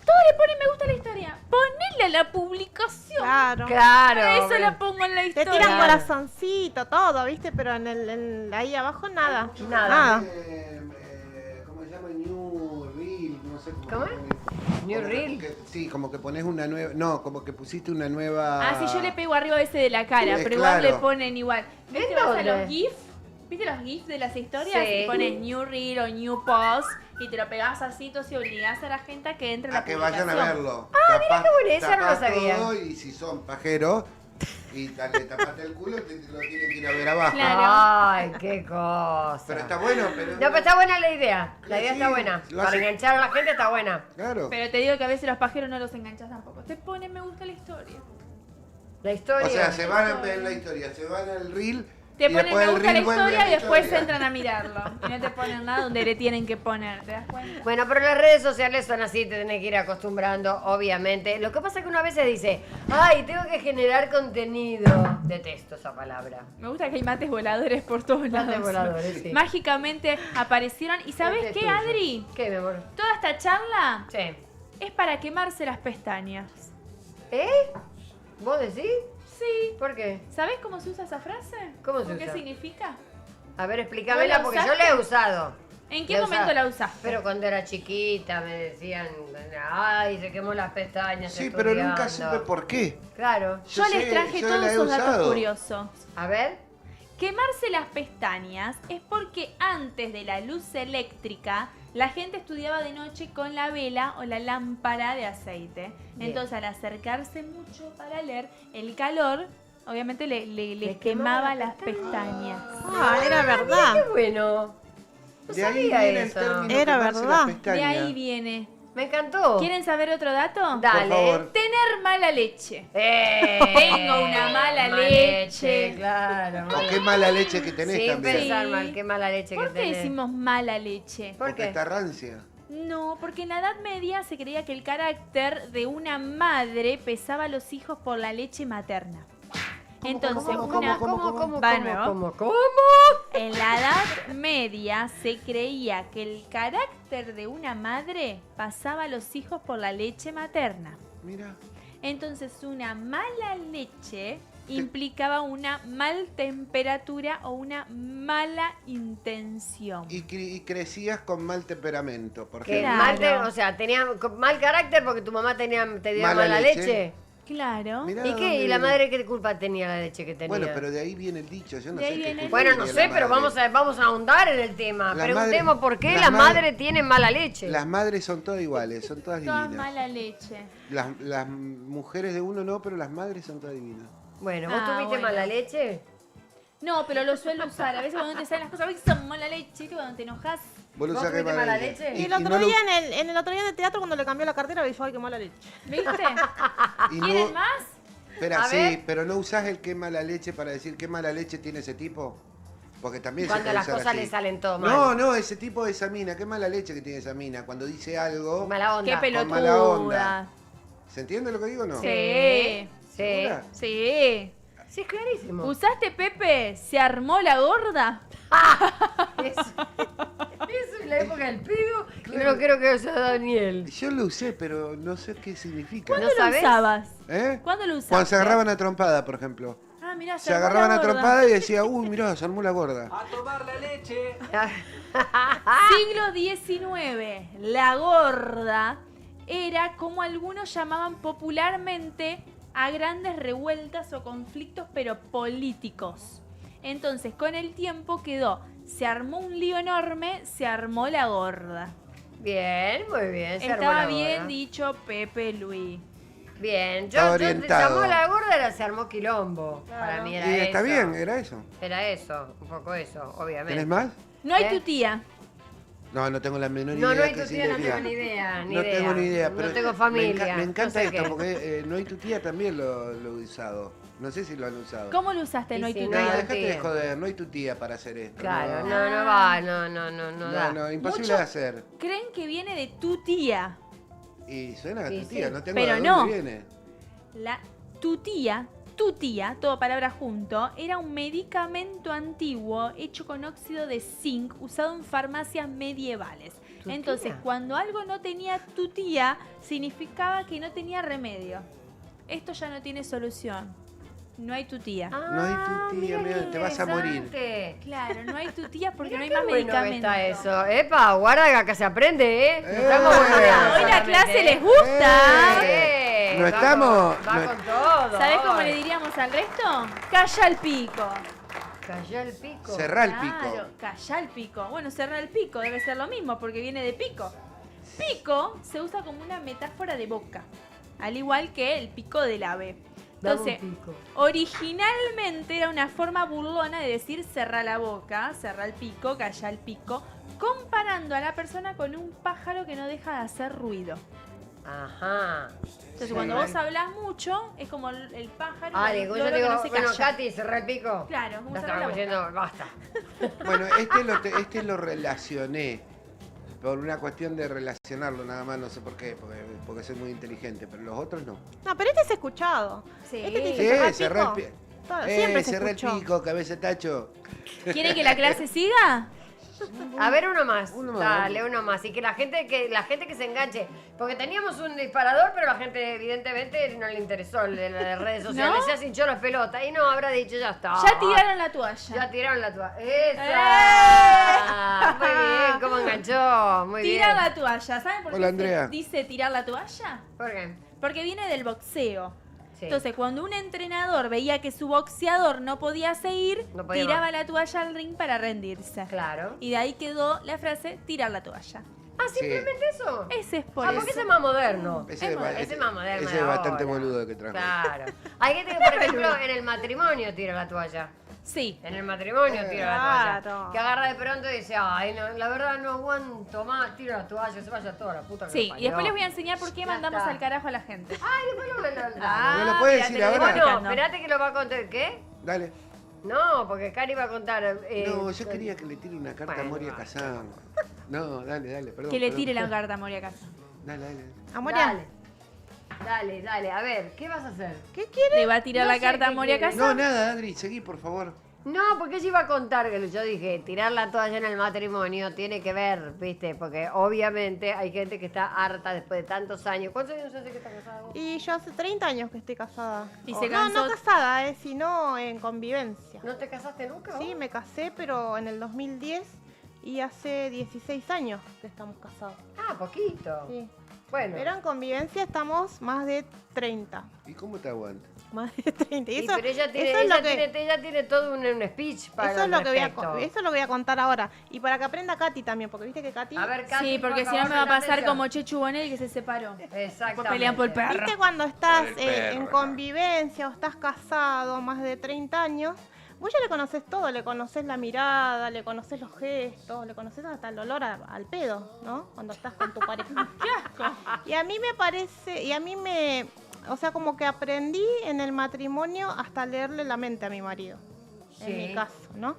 Todos le ponen me gusta a la historia. Ponele a la publicación. Claro. Claro. Eso pero- la pongo en la Te historia. tiran Claro. corazoncito, todo, ¿viste? Pero ahí abajo nada. Nada. ¿Cómo se llama? New Reel, no sé ¿Cómo es? New Reel. Sí, como que pones una nueva. No, como que pusiste una nueva. Ah, sí, yo le pego arriba ese de la cara, Sí, pero igual claro. le ponen igual. ¿Viste? ¿En Vas a dónde? los GIFs. ¿Viste los GIFs de las historias? Sí. Y pones New Reel o New Post y te lo pegás así, y obligás a la gente a que entre en la A que vayan a publicación. verlo. mira qué buena, esa no lo tapás sabía. todo, y si son pajeros y le tapaste el culo, te lo tienen que ir a ver abajo. Claro. Ay, qué cosa. Pero está bueno, pero. No, pero está buena la idea. La idea Sí, está buena. lo Para hace- enganchar a la gente está buena. Claro. Pero te digo que a veces los pajeros no los enganchas tampoco. Te ponen me gusta la historia. La historia. O sea, se van a ver la historia, se van al reel. Te y ponen después me el gusta la reel vuelve a historia y después historia. entran a mirarlo. Y no te ponen nada donde le tienen que poner, ¿te das cuenta? Bueno, pero las redes sociales son así, te tenés que ir acostumbrando, obviamente. Lo que pasa es que uno a veces dice, ay, tengo que generar contenido. Detesto esa palabra. Me gusta que hay mates voladores por todos Mates lados. voladores, sí. Mágicamente aparecieron. ¿Y sabes Mate qué, tuyo. Adri? ¿Qué, mi amor? Toda esta charla Sí. es para quemarse las pestañas. ¿Eh? ¿Vos decís? Sí. ¿Por qué? ¿Sabes cómo se usa esa frase? ¿Cómo se ¿Qué usa? significa? A ver, explícamela ¿Vos la porque yo usaste? la he usado. ¿En qué La momento usaba. la usaste? Pero cuando era chiquita me decían, ay, se quemó las pestañas. Sí, pero nunca estudiando. supe por qué. Claro. Yo les sé, traje yo todos la he esos datos usado. curiosos. A ver. Quemarse las pestañas es porque antes de la luz eléctrica, la gente estudiaba de noche con la vela o la lámpara de aceite. Bien. Entonces, al acercarse mucho para leer, el calor, obviamente, les quemaba quemaba las las pestañas. Ah, era verdad. Qué bueno. No De ahí sabía viene el eso. término Era quemarse verdad. las De pestañas. ahí viene. Me encantó. ¿Quieren saber otro dato? Dale. Por favor. Tener mala leche. Tengo una mala leche. Claro. O qué mala leche que tenés Sin también. pensar Sí. mal, qué mala leche ¿Por que qué tenés. decimos mala leche? ¿Por Porque qué? está rancia. No, porque en la Edad Media se creía que el carácter de una madre pesaba a los hijos por la leche materna. Entonces, ¿Cómo, una... cómo, Va de nuevo. cómo? En la Edad Media se creía que el carácter de una madre pasaba a los hijos por la leche materna. Mira. Entonces, una mala leche implicaba una mal temperatura o una mala intención. Y crecías con mal temperamento, por Que ejemplo. Claro. mal o sea, tenía mal carácter porque tu mamá te dio Mala mala leche. leche. Claro. Mirá ¿Y de qué? dónde ¿Y la viene. madre qué culpa tenía la leche que tenía? Bueno, pero de ahí viene el dicho. Yo no De sé ahí qué viene el culpa Bueno, no tenía sé, la pero madre. vamos a ahondar en el tema. La Preguntemos madre- por qué las la madres- madre tiene mala leche. Las madres son todas iguales, son todas Toda divinas. mala leche. Las mujeres de uno no, pero las madres son todas divinas. Bueno, ¿vos Ah, tuviste bueno. mala leche? No, pero lo suelo usar. A veces cuando te salen las cosas, a veces son mala leche, ¿viste? Cuando te enojas. ¿Vos lo ¿Vos usás que tuviste mala leche? Y el y otro no lo- día en el otro día en el teatro cuando le cambió la cartera dijo, ay, qué mala leche. ¿Viste? y ¿Quieren no- más? Espera, A sí, ver. pero no usás el qué mala leche para decir qué mala leche tiene ese tipo. Porque también Cuando se puede las usar cosas así. le salen todo mal. No, ese tipo de esa mina, qué mala leche que tiene esa mina. Cuando dice algo, Mala onda. Qué Con mala onda. pelotuda. ¿se entiende lo que digo o no? Sí. Sí. ¿Segura? Sí. Sí, es clarísimo. ¿Usaste, Pepe? ¿Se armó la gorda? Eso es la época del pedo. Y no creo que sea Daniel. Yo lo usé, pero no sé qué significa. ¿Cuándo ¿No lo sabés? usabas? ¿Eh? ¿Cuándo lo usaste? Cuando se agarraban a trompada, por ejemplo. Ah, mirá, Se armó la agarraban a gorda. trompada y decía, uy, mirá, se armó la gorda. Siglo XIX, la gorda era como algunos llamaban popularmente a grandes revueltas o conflictos, pero políticos. Entonces, con el tiempo quedó, se armó un lío enorme, se armó la gorda. Bien, muy bien. se armó Estaba la bien gorda. dicho Pepe Luis. Bien, Estaba yo te orientado. llamó la gorda, era se armó quilombo. Para mí Y era eso. está bien, era eso. Era eso, un poco eso, obviamente. ¿Tenés más? No hay ¿Eh? tu tía. No, no tengo la menor No, idea. no hay qué tu tía, no significa. tengo ni idea. No tengo ni idea, pero no tengo familia. Me encanta no sé esto, qué. porque no hay tu tía también lo he usado. No sé si lo han usado. ¿Cómo lo usaste? Y No hay si tu no tía. hay tu Dejate de tía. joder, no hay tu tía para hacer esto. Claro, no, no va, no da. no, imposible Mucho- de hacer. Creen que viene de tu tía. Y suena a Sí, tu tía, sí. no tengo Pero de no. dónde viene. Tu tía, todo palabra junto, era un medicamento antiguo hecho con óxido de zinc usado en farmacias medievales. Entonces, cuando algo no tenía tutía, significaba que no tenía remedio. Esto ya no tiene solución. No hay tutía. No hay tutía, mira, te vas a morir. Interesante. Claro, no hay tutía porque no hay Qué más bueno medicamentos. está eso. Epa, guarda que acá se aprende, ¿eh? No estamos Eh. boludeando Hoy la solamente, clase ¿eh? les gusta. No Va estamos- con- Va no- con todo. ¿Sabés cómo hoy. le diríamos al resto? Calla el pico. Callá el pico. Cerrá el Claro, pico. calla el pico. Bueno, cerrar el pico debe ser lo mismo porque viene de pico. Pico se usa como una metáfora de boca, al igual que el pico del ave. Dame un Entonces, pico. originalmente era una forma burlona de decir cerrar la boca, cerrar el pico, calla el pico, comparando a la persona con un pájaro que no deja de hacer ruido. Ajá. Entonces, cuando vos hablas mucho, es como el pájaro Ah, el digo, loro yo que digo, no se bueno, calla. Katy, cerrá el pico. Claro, Ya como cerrar estábamos la boca. diciendo, basta. Bueno, este lo relacioné por una cuestión de relacionarlo nada más, no sé por qué, porque soy muy inteligente, pero los otros no. No, pero este es escuchado. Sí. Este te dice, Cerrá el pico. pico. Siempre se Cerrá el escuchó. pico, cabeza de tacho. ¿Quieren que la clase siga? A ver, uno más. Uno más. Dale, uno más. Y que la gente que se enganche. Porque teníamos un disparador, pero la gente evidentemente no le interesó el de las redes sociales. ¿No? Ya se hinchó las pelotas. Y no habrá dicho, ya está. Ya tiraron la toalla. Ya tiraron la toalla. ¡Eh! ¡Esa! Muy bien, cómo enganchó. Muy Tirar bien. la toalla. ¿Saben por Hola, qué Andrea. se dice tirar la toalla? ¿Por qué? Porque viene del boxeo. Sí. Entonces, cuando un entrenador veía que su boxeador no podía seguir, No podía tiraba más. la toalla al ring para rendirse. Claro. Y de ahí quedó la frase tirar la toalla. Ah, simplemente eso. Ese es por Ah, eso. porque ese es más moderno. Ese Ese es más moderno. ese de es bastante ahora. boludo que trajo. Claro. Hay gente que, por ejemplo, en el matrimonio tira la toalla. Sí. En el matrimonio tira la Claro. toalla. Que agarra de pronto y dice, ay, no, la verdad no aguanto más, tira la toalla, se vaya toda la puta que Sí, lo y después les voy a parió. enseñar por qué Ya mandamos está. al carajo a la gente. Ay, después lo Ah, ¿Me lo puedes mira, decir te lo ahora? voy Bueno, explicando. espérate que lo va a contar. ¿Qué? Dale. No, porque Cari va a contar. No, yo quería que le tire una carta a Bueno, Moria va. Kazan. No, dale, perdón. Que le perdón. tire la carta a Moria Casa. Dale. Amoria, Dale. A ver, ¿qué vas a hacer? ¿qué quiere? ¿Le va a tirar No la sé carta a qué Moria quiere. Casa? No, nada, Adri, seguí, por favor. No, porque ella iba a contar que yo dije, tirar la toalla en el matrimonio tiene que ver, ¿viste? Porque obviamente hay gente que está harta después de tantos años. ¿Cuántos años hace que está casado? Y yo hace 30 años que estoy casada. Y se no, cansó. no casada, sino en convivencia. ¿No te casaste nunca? vos? Sí, me casé, pero en el 2010 y hace 16 años que estamos casados. Ah, poquito. Sí. Bueno. Pero en convivencia estamos más de 30. ¿Y cómo te aguantas? Más de 30. Y Sí, eso, pero ella tiene, eso es ella lo que, tiene todo un speech para eso es lo que voy a, respecto. eso es lo que voy a contar ahora. Y para que aprenda Katy también, porque viste que Katy... A ver, Katy, Sí, porque por si no favor, me va a la pasar atención. como Chechu Bonel que se separó. Exactamente. Por pelean por el perro. ¿Viste cuando estás Por el perro, en acá. convivencia o estás casado más de 30 años? Vos ya le conoces todo, le conoces la mirada, le conoces los gestos, le conoces hasta el olor al pedo, ¿no? Cuando estás con tu pareja. Y a mí me parece, o sea, como que aprendí en el matrimonio hasta leerle la mente a mi marido, en Sí. mi caso, ¿no?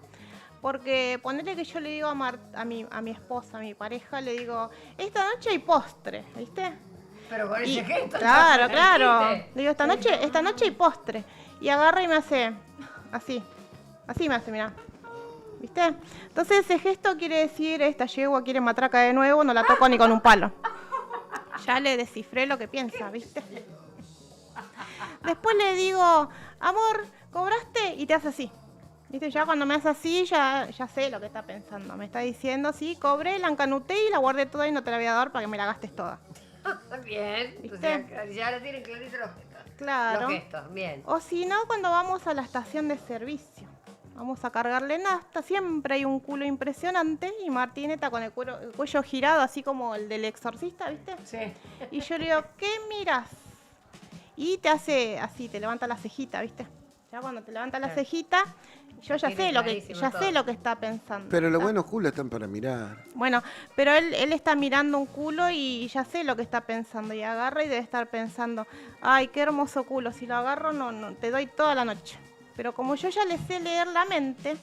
Porque ponerle que yo le digo a mi esposa, a mi pareja, le digo, esta noche hay postre, ¿viste? Pero con Y- ese gesto. claro, ¿me claro. dijiste? Le digo, esta noche hay postre. Y agarra y me hace así. Así me hace, mirá. ¿Viste? Entonces ese gesto quiere decir, esta yegua quiere matraca de nuevo, no la toco ni con un palo. Ya le descifré lo que piensa, ¿viste? Después le digo, amor, ¿cobraste? Y te hace así. ¿Viste? Ya cuando me hace así, ya sé lo que está pensando. Me está diciendo, sí, cobré, la encanuté y la guardé toda y no te la voy a dar para que me la gastes toda. Bien. ¿Viste? O sea, ya lo tienen clarito los gestos. Claro. Los gestos, bien. O si no, cuando vamos a la estación de servicio. Vamos a cargarle nafta, siempre hay un culo impresionante y Martín está con el cuello girado, así como el del exorcista, ¿viste? Sí. Y yo le digo, ¿qué miras? Y te hace así, te levanta la cejita, ¿viste? Ya cuando te levanta la Claro. cejita, yo ya Tiene sé lo que clarísimo ya todo. sé lo que está pensando. Pero los ¿está? buenos culos están para mirar. Bueno, pero él está mirando un culo y ya sé lo que está pensando. Y agarra y debe estar pensando, ay, qué hermoso culo, si lo agarro no te doy toda la noche. Pero como yo ya le sé leer la mente,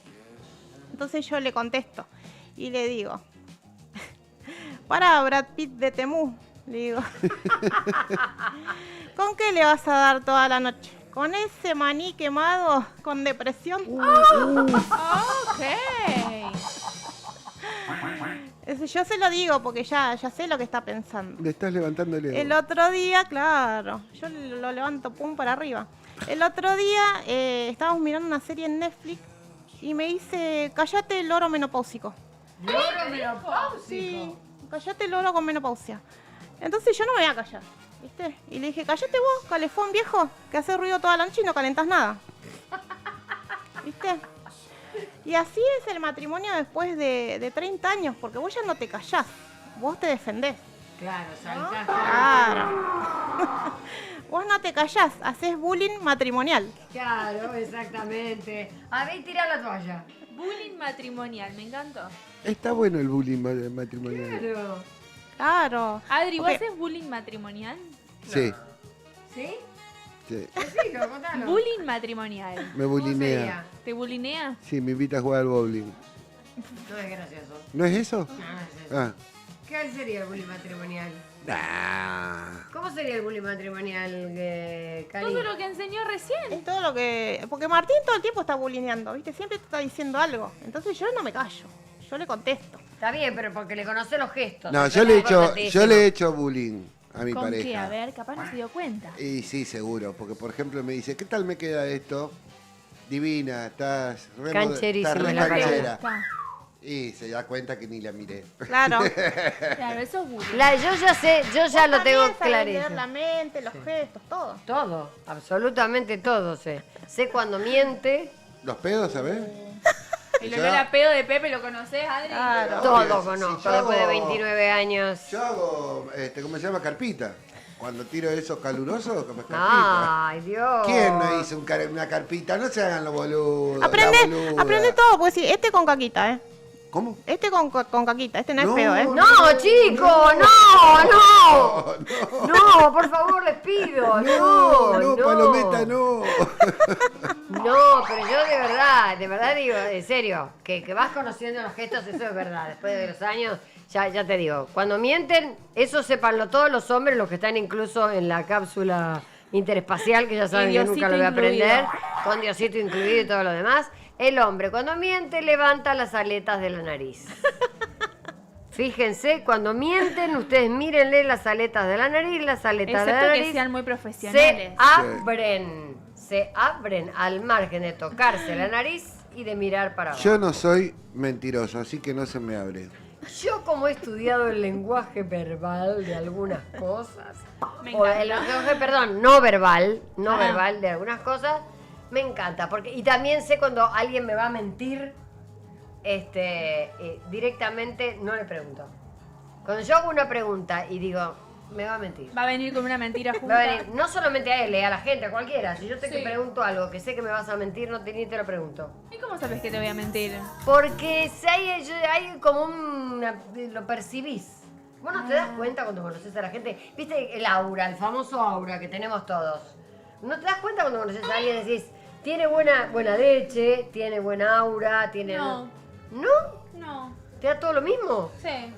entonces yo le contesto y le digo, para Brad Pitt de Temú, le digo, ¿con qué le vas a dar toda la noche? ¿Con ese maní quemado con depresión? Ok. Yo se lo digo porque ya sé lo que está pensando. Le estás levantando el ego. El otro día, claro, yo lo levanto pum para arriba. El otro día estábamos mirando una serie en Netflix y me dice, cállate el loro menopáusico. ¿Loro menopáusico? Sí, cállate el loro con menopausia. Entonces yo no me voy a callar, ¿viste? Y le dije, cállate vos, calefón viejo, que hace ruido toda la noche y no calentás nada. ¿Viste? Y así es el matrimonio después de 30 años, porque vos ya no te callás, vos te defendés. Claro, saltás. Claro. Vos no te callás, haces bullying matrimonial. Claro, exactamente. A ver, tira la toalla. Bullying matrimonial, me encantó. Está bueno el bullying matrimonial. Claro. Claro. Adri, ¿vos Porque- haces bullying matrimonial? Sí, ¿Sí? sí. Decilo, contalo. Bullying matrimonial. Me ¿Cómo bulinea. sería? ¿Te bullinea? Sí, me invita a jugar al bowling. No es gracioso. ¿No es eso? No, no es eso. Ah. ¿Qué sería el bullying matrimonial? Nah. ¿Cómo sería el bullying matrimonial, Cari? Todo lo que enseñó recién. Es todo lo que... Porque Martín todo el tiempo está bulineando, ¿viste? Siempre te está diciendo algo. Entonces yo no me callo, yo le contesto. Está bien, pero porque le conoce los gestos. No, Eso yo es le he hecho, importantísimo. yo le he hecho bullying a mi ¿Con pareja. qué? A ver, capaz no se dio cuenta. Y sí, seguro, porque por ejemplo me dice, ¿qué tal me queda esto? Divina, estás re Cancherísima estás re la canchera. Está. Y se da cuenta que ni la miré. Claro. Claro, eso es bullying. Yo ya sé, yo ya Vos lo tengo también sabés leer clarísimo. la mente, los gestos, todo. Todo, absolutamente todo sé. Sé cuando miente, Los pedos, ¿sabes? El Yo- olor a pedo de Pepe, ¿lo conoces, Adri? Claro. todo si conozco yo después de hago- 29 años. Yo hago, ¿cómo se llama? Carpita. Cuando tiro esos calurosos, como es carpita. Ay, Dios. ¿Quién no hizo una carpita? No se hagan los boludos. Aprende, la boluda. aprende todo, porque sí, este con caquita, ¿eh? ¿Cómo? Este con caquita, este no es No, feo, ¿eh? No, chicos, no. No, por favor, les pido. No, Palometa, no. No, pero yo de verdad digo, en serio, que vas conociendo los gestos, eso es verdad. Después de los años, ya te digo, cuando mienten, eso sépanlo todos los hombres, los que están incluso en la cápsula interespacial, que ya saben Y que nunca lo voy a Diosito aprender, incluido. con Diosito incluido y todo lo demás. El hombre, cuando miente, levanta las aletas de la nariz. Fíjense, cuando mienten, ustedes mírenle las aletas de la nariz, las aletas de la Excepto que nariz. sean muy profesionales. Se abren al margen de tocarse la nariz y de mirar para abajo. Yo no soy mentiroso, así que no se me abre. Yo como he estudiado el lenguaje verbal de algunas cosas, Me o encanta. el lenguaje, perdón, no verbal Ah. verbal de algunas cosas, me encanta, porque y también sé cuando alguien me va a mentir, directamente no le pregunto. Cuando yo hago una pregunta y digo, me va a mentir. Va a venir con una mentira Me junta. va a venir, no solamente a él, a la gente, a cualquiera. Si yo te Sí. pregunto algo que sé que me vas a mentir, no te, ni te lo pregunto. ¿Y cómo sabes que te voy a mentir? Porque si hay como lo percibís. Vos no te das cuenta cuando conoces a la gente. ¿Viste el aura, el famoso aura que tenemos todos? ¿No te das cuenta cuando conoces a alguien y decís, tiene buena leche, tiene buena aura, tiene... No. ¿No? No. ¿Te da todo lo mismo? Sí.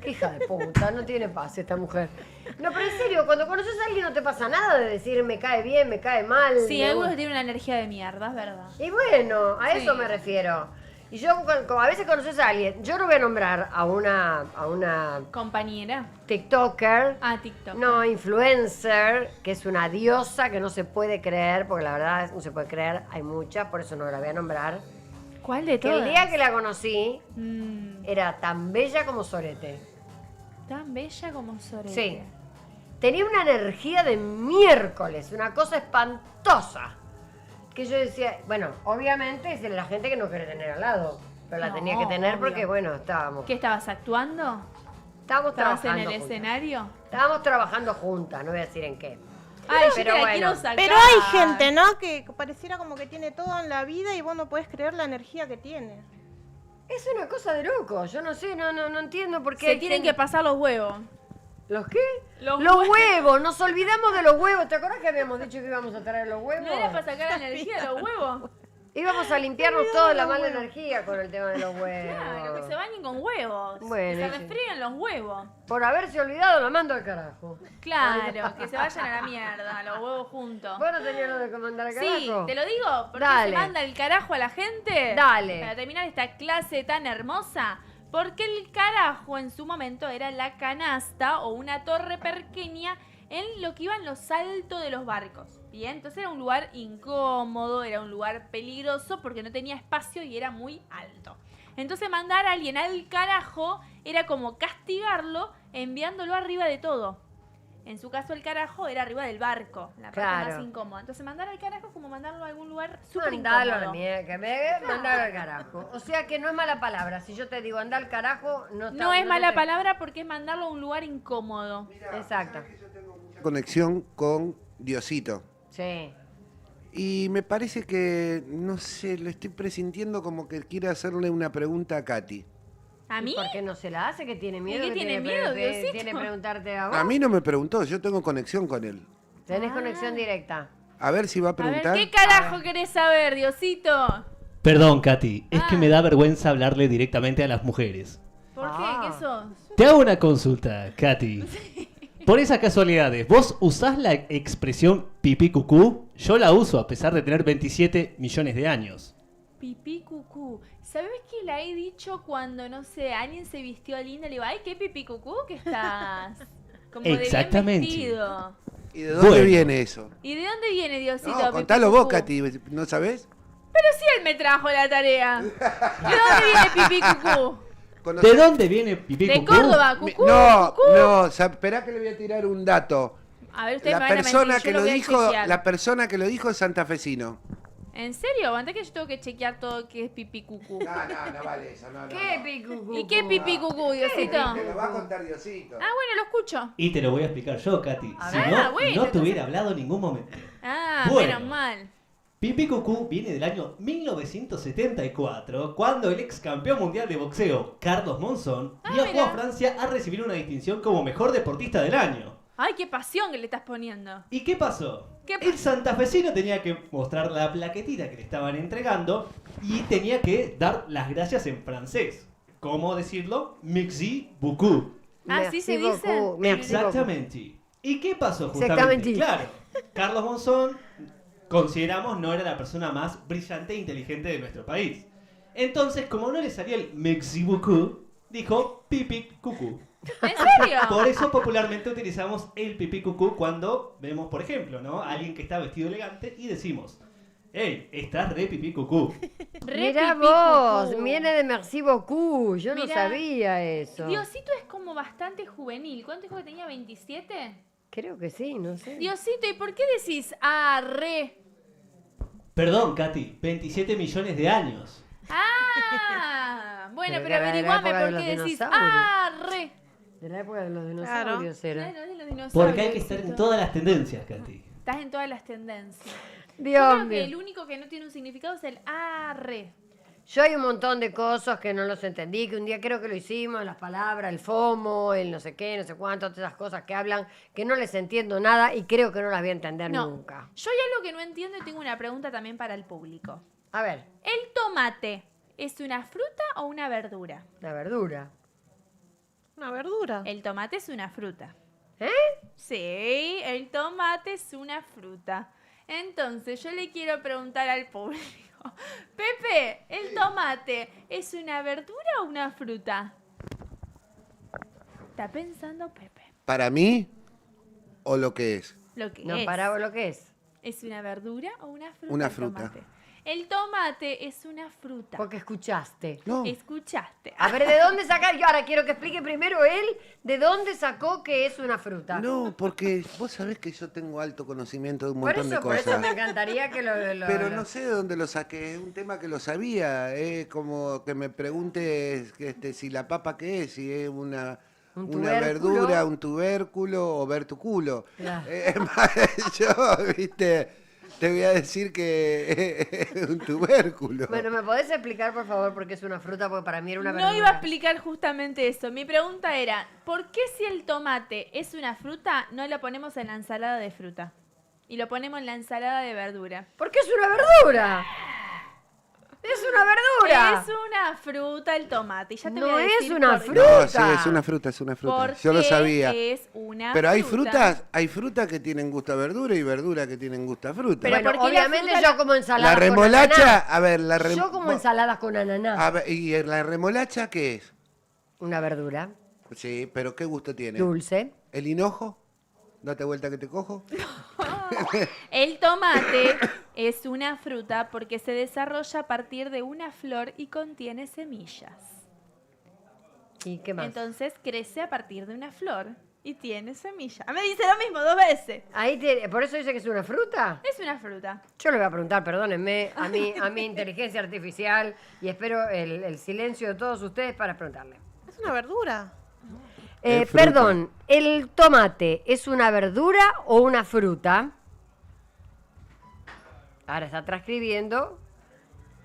Qué hija de puta, no tiene paz esta mujer. No, pero en serio, cuando conoces a alguien no te pasa nada de decir me cae bien, me cae mal. Sí, me algunos gusta. tienen una energía de mierda, es verdad. Y bueno, a eso Sí. me refiero. Y yo, como a veces conoces a alguien, yo no voy a nombrar a una Compañera. TikToker, Ah, TikTok. no, influencer, que es una diosa que no se puede creer, porque la verdad no se puede creer, hay muchas, por eso no la voy a nombrar. ¿Cuál de Que todas? el día que la conocí, Mm, era tan bella como Sorete. tan bella como Sorete. Sí. Tenía una energía de miércoles, una cosa espantosa. Que yo decía, bueno, obviamente es de la gente que no quiere tener al lado. Pero la No, tenía que tener obvio. porque, bueno, estábamos ¿Qué estabas actuando? trabajando ¿Estabas en el juntas. escenario? Estábamos trabajando juntas, no voy a decir en qué. Ay, yo pero te la bueno. quiero sacar. Pero hay gente, ¿no? Que pareciera como que tiene todo en la vida y vos no podés creer la energía que tiene. Es una cosa de loco, yo no sé, no entiendo por qué. Se hay tienen gente- que pasar los huevos. ¿Los qué? Los huevos, nos olvidamos de los huevos. ¿Te acuerdas que habíamos dicho que íbamos a traer los huevos? ¿No era para sacar la energía de los huevos? Íbamos a limpiarnos toda la mala energía con el tema de los huevos. Claro, que se bañen con huevos. Bueno, que se sí. refrieguen los huevos. Por haberse olvidado, lo mando al carajo. Claro, que se vayan a la mierda, los huevos juntos. ¿Vos no tenías lo de comandar al Sí, carajo? te lo digo, porque Dale. se manda el carajo a la gente. Dale. Para terminar esta clase tan hermosa, Porque el carajo en su momento era la canasta o una torre pequeña en lo que iban los saltos de los barcos. Bien, entonces era un lugar incómodo, era un lugar peligroso porque no tenía espacio y era muy alto. Entonces mandar a alguien al carajo era como castigarlo enviándolo arriba de todo. En su caso el carajo era arriba del barco, la parte Claro. más incómoda. Entonces mandar al carajo es como mandarlo a algún lugar súper Mandalo a la incómodo. mierda, que me mandalo al carajo. O sea que no es mala palabra. Si yo te digo andar al carajo, no está No es mala te- palabra porque es mandarlo a un lugar incómodo. Exacto. Conexión con Diosito. Sí. Y me parece que, no sé, lo estoy presintiendo como que quiere hacerle una pregunta a Katy. ¿A mí? ¿Por qué no se la hace? ¿Que tiene miedo? qué ¿Que tiene miedo, Diosito? ¿Tiene preguntarte a vos? A mí no me preguntó, yo tengo conexión con él. Tenés conexión directa. A ver si va a A ver, preguntar. ¿qué carajo querés saber, Diosito? Perdón, Katy, es que Ah. me da vergüenza hablarle directamente a las mujeres. ¿Por Ah. qué? ¿Qué sos? Te hago una consulta, Katy. Por esas casualidades, ¿vos usás la expresión pipí cucú? Yo la uso a pesar de tener 27 millones de años. Pipí cucú. ¿Sabes que la he dicho cuando, no sé, alguien se vistió linda? Le digo, ay, qué pipí cucú que estás. Como de bien Exactamente. vestido. ¿Y de dónde Bueno. viene eso? ¿Y de dónde viene, Diosito? No, pipí contalo vos, cucú? Katy, ¿no sabés? Pero sí él me trajo la tarea. ¿De dónde viene pipí cucú? ¿De dónde viene pipí De cucú? Córdoba, cucú. No, cucú. no, esperá que le voy a tirar un dato. A ver, ustedes me La van a persona mentir, que yo lo voy a dijo, chequear. la persona que lo dijo es santafesino. ¿En serio? Aguanta que yo tengo que chequear todo que es pipí cucú. No vale eso, no. ¿Qué picucu? ¿Y qué pipí cucú, Diosito? Te lo va a contar Diosito. Ah, bueno, lo escucho. Y te lo voy a explicar yo, Katy. A Si ver. no, bueno, no te entonces- hubiera hablado en ningún momento. Ah, Bueno. menos mal. Pipí Cucú viene del año 1974, cuando el ex campeón mundial de boxeo, Carlos Monzón, viajó mira. a Francia a recibir una distinción como mejor deportista del año. Ay, qué pasión que le estás poniendo. ¿Y qué pasó? ¿Qué El santafesino tenía que mostrar la plaquetita que le estaban entregando y tenía que dar las gracias en francés. ¿Cómo decirlo? Merci beaucoup. Ah, ¿sí se Merci dice? beaucoup, merci beaucoup. Exactamente. ¿Y qué pasó justamente? Exactamente. Claro, Carlos Monzón, consideramos, no era la persona más brillante e inteligente de nuestro país. Entonces, como no le salía el merci beaucoup, dijo pipi cucú. ¿En serio? Por eso popularmente utilizamos el pipí cucú cuando vemos, por ejemplo, ¿no? A alguien que está vestido elegante y decimos, hey, estás re pipí cucú. Re Mirá pipí vos, cucú. viene de Merci beaucoup. Yo no Mirá. sabía eso. Diosito es como bastante juvenil. ¿Cuánto dijo que tenía? ¿27? Creo que sí, no sé. Diosito, ¿y por qué decís re? Perdón, Katy, 27 millones de años. Ah, bueno, Pero pero que era de la averiguame época de por los qué decís dinosaurios. re. De la época de los dinosaurios era. Claro, de los dinosaurios. Porque hay que estar en Diosito. todas las tendencias, Katy. Estás en todas las tendencias. Yo Dios creo que el mío. único que no tiene un significado es el arre. Yo hay un montón de cosas que no los entendí, que un día creo que lo hicimos, las palabras, el FOMO, el no sé qué, no sé cuánto, todas esas cosas que hablan, que no les entiendo nada y creo que no las voy a entender No. nunca. Yo hay algo que no entiendo y tengo una pregunta también para el público. A ver, ¿El tomate es una fruta o una verdura? la verdura. Una verdura. El tomate es una fruta. ¿Eh? Sí, el tomate es una fruta. Entonces, yo le quiero preguntar al público. Pepe, ¿el tomate es una verdura o una fruta? ¿Está pensando Pepe? ¿Para mí o lo que es? Lo que No, es. para lo que es. ¿Es una verdura o una fruta? Una el fruta. tomate? El tomate es una fruta. Porque escuchaste. No. Escuchaste. A ver, ¿de dónde sacar? Yo ahora quiero que explique primero él de dónde sacó que es una fruta. No, porque vos sabés que yo tengo alto conocimiento de un por montón de eso, por eso cosas. me encantaría que lo... Pero no sé de dónde lo saqué, es un tema que lo sabía, es como que me preguntes si la papa qué es, si es una tubérculo. verdura, un tubérculo o ver tu culo. Claro. Yo, viste, te voy a decir que es un tubérculo. Bueno, ¿me podés explicar, por favor, por qué es una fruta? Porque para mí era una verdura. No iba a explicar justamente eso. Mi pregunta era, ¿por qué si el tomate es una fruta, no lo ponemos en la ensalada de fruta? Y lo ponemos en la ensalada de verdura. ¿Por qué es una verdura? ¡Es una verdura! Es una fruta el tomate. Y ya te No voy a es decir una por qué. fruta. No, sí, es una fruta, es una fruta. ¿Por Yo lo qué sabía. es una Pero fruta? hay frutas que tienen gusto a verdura y verduras que tienen gusto a fruta. Pero Bueno, ¿por qué la obviamente fruta yo la- como ensaladas La con remolacha, ananá. a ver, Yo como vos- ensaladas con ananá. a ver, ¿y la remolacha qué es? Una verdura. Sí, pero ¿qué gusto tiene? Dulce. ¿El hinojo? Date vuelta que te cojo. El tomate es una fruta porque se desarrolla a partir de una flor y contiene semillas. ¿Y qué más? Entonces crece a partir de una flor y tiene semillas. Me dice lo mismo 2 veces. ¿Por eso dice que es una fruta? Es una fruta. Yo le voy a preguntar, perdónenme, a mi inteligencia artificial y espero el silencio de todos ustedes para preguntarle. Es una verdura. Es fruta. Perdón, ¿el tomate es una verdura o una fruta? Ahora está transcribiendo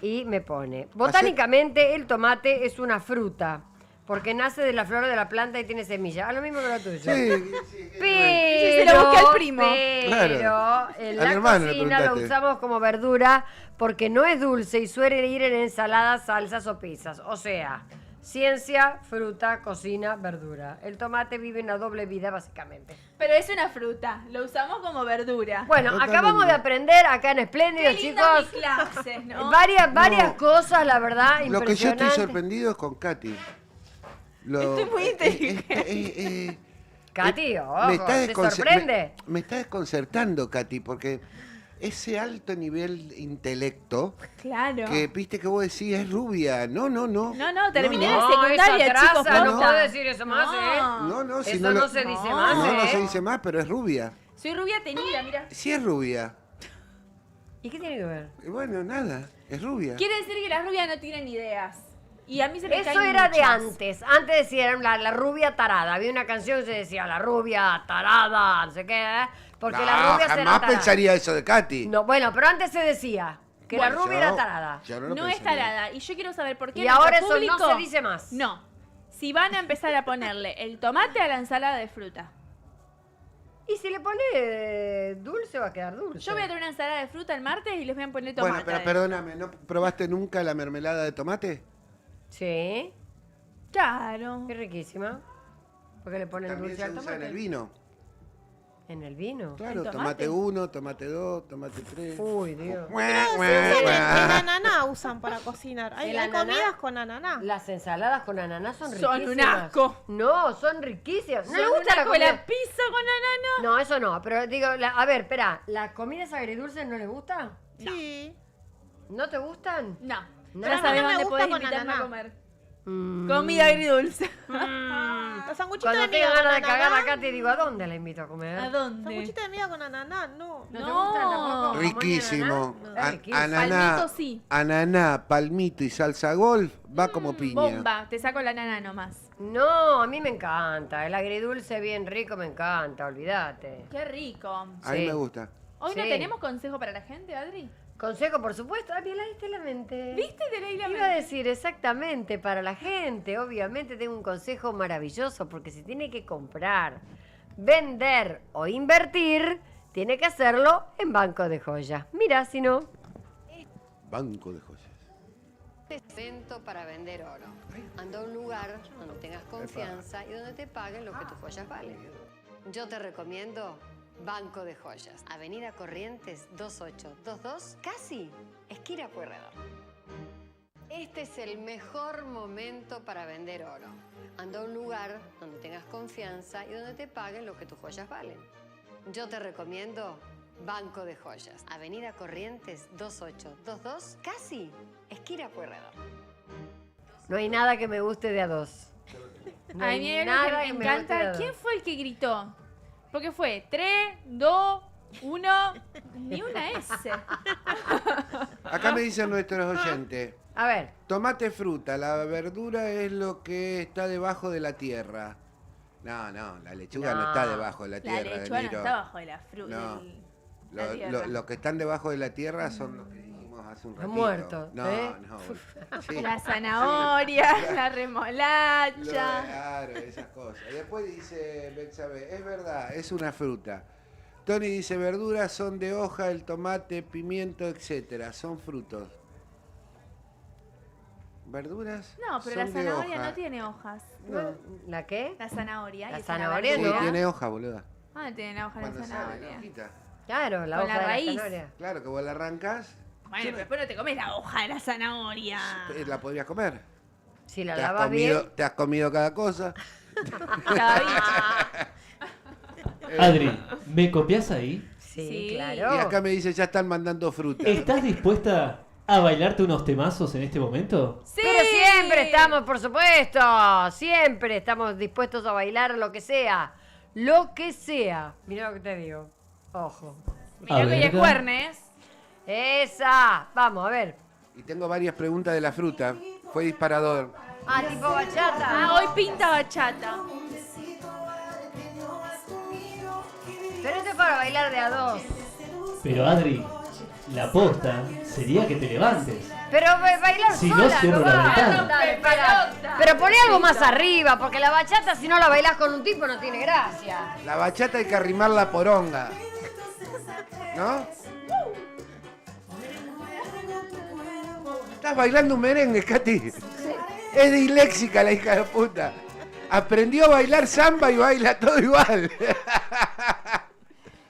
y me pone. Botánicamente el tomate es una fruta porque nace de la flor de la planta y tiene semilla. A lo mismo que lo tuyo. Sí. Pero, Se lo busqué al primo. pero Claro. en Al la hermano le cocina lo preguntaste. usamos como verdura porque no es dulce y suele ir en ensaladas, salsas o pizzas. O sea, ciencia, fruta, cocina, verdura. El tomate vive una doble vida básicamente. Pero es una fruta. Lo usamos como verdura. Bueno, Totalmente. acabamos de aprender acá en Espléndido, Qué lindas chicos. mis clases, ¿no? Varias cosas, la verdad, Lo que yo estoy impresionantes. sorprendido es con Katy. Estoy muy inteligente. Katy, ojo, ¿te sorprende? Me está desconcertando, Katy, porque ese alto nivel de intelecto Claro. que viste que vos decís es rubia. No. No, terminé no. la secundaria, esa chicos. traza, no posta. puedo decir eso más, ¿eh? No, si Eso no, no lo- se dice no, más, No, ¿eh? no se dice más, pero es rubia. Soy rubia tenida, mira. Sí es rubia. ¿Y qué tiene que ver? Y bueno, nada, es rubia. Quiere decir que las rubias no tienen ideas. Y a mí se me Eso caen era de muchas. antes. Antes decían la rubia tarada. Había una canción que se decía la rubia tarada, no sé qué, ¿eh? Porque No, la rubia jamás era tarada. pensaría eso de Katy. No, bueno, pero antes se decía que la Bueno, rubia yo- era tarada. yo No, lo es pensaría. tarada. Y yo quiero saber por qué Y ahora nuestro eso no público- se dice más. No. Si van a empezar a ponerle el tomate a la ensalada de fruta. Y si le pone dulce va a quedar dulce. Yo voy a tener una ensalada de fruta el martes y les voy a poner tomate. Bueno, pero adentro. perdóname, ¿no probaste nunca la mermelada de tomate? Sí, Claro. qué riquísima. Porque le ponen También dulce se al usa tomate. en el vino. ¿En el vino? Claro, tomate? tomate 1, tomate 2, tomate 3. Uy, Dios. El ananá usan para cocinar. Hay ¿El ananá? comidas con ananá. Las ensaladas con ananá son Son riquísimas. un asco. No, son riquísimas. ¿No Son le gusta la con comida? la pizza con anana. No, eso no. Pero digo, a ver, espera. ¿Las comidas agridulces no le gustan? Sí. ¿No te gustan? No. No, Ya no sabes me dónde gusta podés con invitarme a ananá. comer. Mm. Comida agridulce. Los sanguchitos Cuando de tenga miga con ganas de cagar ananá. acá te digo, ¿a dónde la invito a comer? ¿A dónde? Sanguchitos de miga con ananá, no. ¿No te No. gustan tampoco? Riquísimo. ¿Jamón y ananá? Riquísimo. Ananá, Palmito sí. ananá, palmito y salsa golf va como piña. Bomba. Te saco la nana nomás. No, a mí me encanta. El agridulce bien rico me encanta, olvídate. Qué rico. A mí Sí. me gusta. Hoy no Sí. tenemos consejo para la gente, Adri. Consejo, por supuesto. Ah, me la diste la mente. ¿Viste? Te leí la Iba a mente. decir exactamente para la gente. Obviamente tengo un consejo maravilloso porque si tiene que comprar, vender o invertir, tiene que hacerlo en Banco de Joyas. Mira, si no. Banco de joyas. Evento para vender oro. Anda a un lugar donde tengas confianza y donde te paguen lo que tus joyas valen. Yo te recomiendo Banco de Joyas. Avenida Corrientes 2822, casi esquina Pueyrredón. Este es el mejor momento para vender oro. Anda a un lugar donde tengas confianza y donde te paguen lo que tus joyas valen. Yo te recomiendo Banco de Joyas. Avenida Corrientes 2822, casi esquina Pueyrredón. No hay nada que me guste de a dos. No A hay mí hay algo nada que me guste de a encanta. dos. ¿Quién fue el que gritó? Porque fue 3, 2, 1, ni una S. Acá me dicen nuestros oyentes. A ver, Tomate fruta, la verdura es lo que está debajo de la tierra. No, la lechuga no, No. está debajo de la La tierra. lechuga no Danilo. está bajo de la fruta. No. la Lo- tierra. los que están debajo de la tierra son los que dijimos hace un Los ratito. muertos, No, ¿eh? no. Sí. La zanahoria, la Lo- remolacha. Claro, esas cosas. Después dice Betsabe, es verdad, es una fruta. Tony dice, verduras son de hoja, el tomate, pimiento, etcétera, son frutos. ¿Verduras? No, pero son la de zanahoria hoja. no tiene hojas. ¿la qué? La zanahoria. La y es una zanahoria Sí, no. verdura. tiene hoja, boluda. Ah, tiene la hoja Cuando de sale la zanahoria. hojita. Claro, la Con hoja la de raíz. la zanahoria. Claro, que vos la arrancás, Bueno, pero después no te comes la hoja de la zanahoria. la podrías comer. Si la te has, lavas bien. te has comido cada cosa. Cada bicho. Adri, ¿me copias ahí? Sí, Sí. claro. Y acá me dice, ya están mandando fruta. ¿Estás dispuesta a bailarte unos temazos en este momento? Sí. Pero siempre estamos, por supuesto, siempre estamos dispuestos a bailar lo que sea. Lo que sea. Mira lo que te digo. Ojo. Mirá A que ver, hay cuernes. Esa. Vamos, a ver. Y tengo varias preguntas de la fruta. Fue disparador. Ah, tipo bachata. Ah, hoy pinta bachata. Pero esto es para bailar de a dos. Pero Adri, la posta sería que te levantes. Pero bailar Si no, sola, cierro no la va. ventana. Dale, para. Pero poné algo más arriba, porque la bachata si no la bailás con un tipo no tiene gracia. La bachata hay que arrimar la poronga. ¿No? Estás bailando un merengue, Katy. Es disléxica la hija de puta. Aprendió a bailar samba y baila todo igual.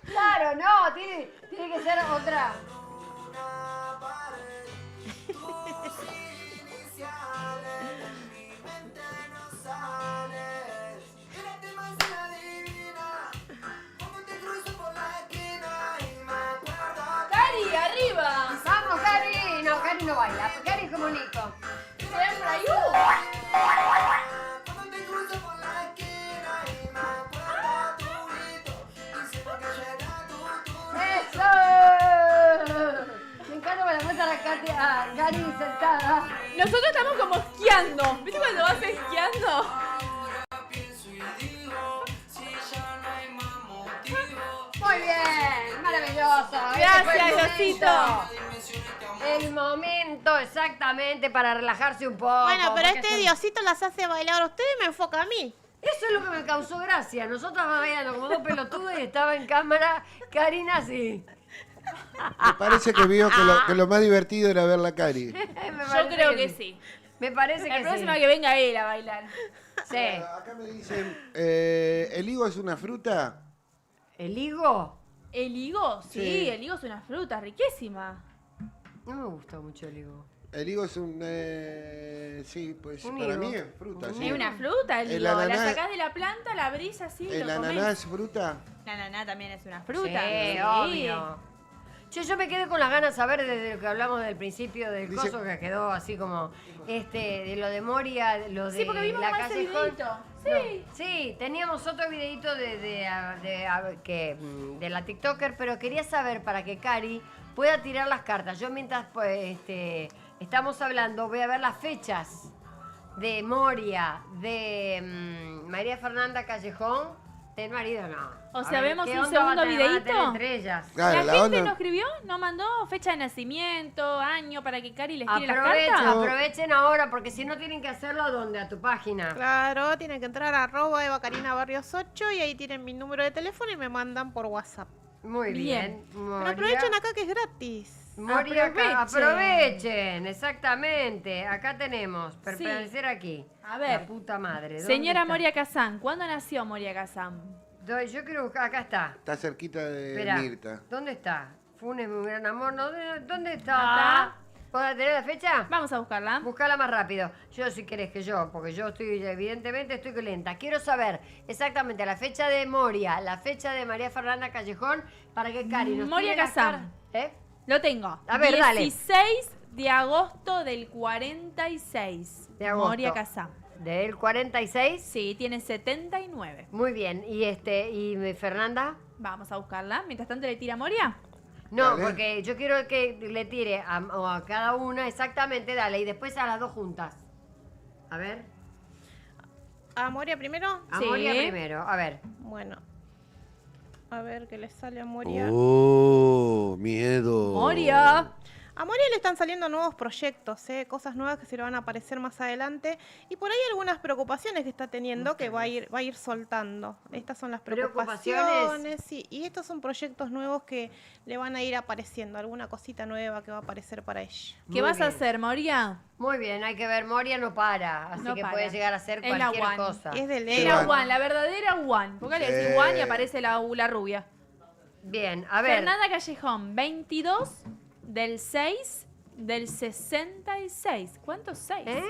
Claro, no, tiene que ser otra. ¡Cari, arriba! Vamos, Cari. No, Cari no baila. Cari es como Nico. Siempre hay ¡Eso! Me encanta que la muestra a Cari sentada. Nosotros estamos como esquiando. ¿Viste cuando vas esquiando? Muy bien, maravilloso. Gracias, Ese fue Diosito. el momento exactamente para relajarse un poco. Bueno, pero porque este Diosito las hace bailar a ustedes y me enfoca a mí. eso es lo que me causó gracia. Nosotros bailando como dos pelotudos y estaba en cámara Karina así. Me parece que vio que lo más divertido era ver la Cari. Yo creo que sí. Me parece La que próxima sí. que venga él a bailar. Sí. Acá me dicen, ¿el higo es una fruta? ¿El higo? ¿El higo? Sí, Sí. el higo es una fruta riquísima. No me gusta mucho el higo. El higo es un... sí, pues Un para higo. mí es fruta. Un sí. Es una fruta el El higo. La ananá- sacás de la planta, la abrís así y ¿El lo comés. ananá es fruta? La ananá también es una fruta. Sí, obvio. Yo me quedé con las ganas de saber desde lo que hablamos del principio del Dice- coso que quedó así como de lo de Moria, lo de Sí, porque vimos la más ese Callejón. videíto. Sí. No, sí, teníamos otro videito de la TikToker, pero quería saber para que Cari pueda tirar las cartas. Yo mientras pues, estamos hablando voy a ver las fechas de Moria, de María Fernanda Callejón, del marido no. O A sea, ver, vemos ¿qué un onda van a segundo tener- van a tener videíto? entre ellas? Claro, La la gente onda- nos escribió, nos mandó fecha de nacimiento, año para que Cari les tire las Aprovechen, cartas. aprovechen ahora, porque si no tienen que hacerlo, ¿a dónde? A tu página. Claro, tienen que entrar a @evacarinabarrios8 y ahí tienen mi número de teléfono y me mandan por WhatsApp. Muy bien. Pero aprovechen acá que es gratis. Moria, Aprovechen. aprovechen, exactamente. Acá tenemos, permanecer aquí. A ver. La puta madre. ¿dónde Señora está? Moria Kazán, ¿cuándo nació Moria Kazán? Yo quiero buscar, acá está. Está cerquita de Espera, Mirta. ¿dónde está? Funes, mi gran amor, ¿no? ¿Dónde está? Ah. ¿Podés tener la fecha? Vamos a buscarla. Buscala más rápido. Yo si querés que yo, porque yo evidentemente estoy lenta. Quiero saber exactamente la fecha de Moria, la fecha de María Fernanda Callejón, para que Cari nos Moria tire las Kazán. ¿Eh? Lo tengo. A ver, dale. 16 de agosto del 46. De agosto. Moria Kazán. Del 46. Sí, tiene 79. Muy bien. ¿Y mi Fernanda? Vamos a buscarla. Mientras tanto le tira a Moria. No, Dale. porque yo quiero que le tire a cada una exactamente, dale, y después a las dos juntas. A ver. ¿A Moria primero? A Sí. Moria primero, a ver. Bueno. A ver qué le sale a Moria. Oh, miedo. Moria. A Moria le están saliendo nuevos proyectos, cosas nuevas que se le van a aparecer más adelante. Y por ahí algunas preocupaciones que está teniendo que va a ir soltando. Estas son las ¿Preocupaciones? preocupaciones. Sí, y estos son proyectos nuevos que le van a ir apareciendo. Alguna cosita nueva que va a aparecer para ella. ¿Qué Muy vas a bien. hacer, Moria? Muy bien, hay que ver, Moria no para, así No que para. puede llegar a ser Es la cualquier One. cosa. Es de Es ley. la Juan. Juan, la verdadera Juan. Porque le decís Sí. Juan y aparece la rubia. Bien, a ver. Fernanda Callejón, 22 del 6 del 66. ¿Cuántos 6? ¿Eh?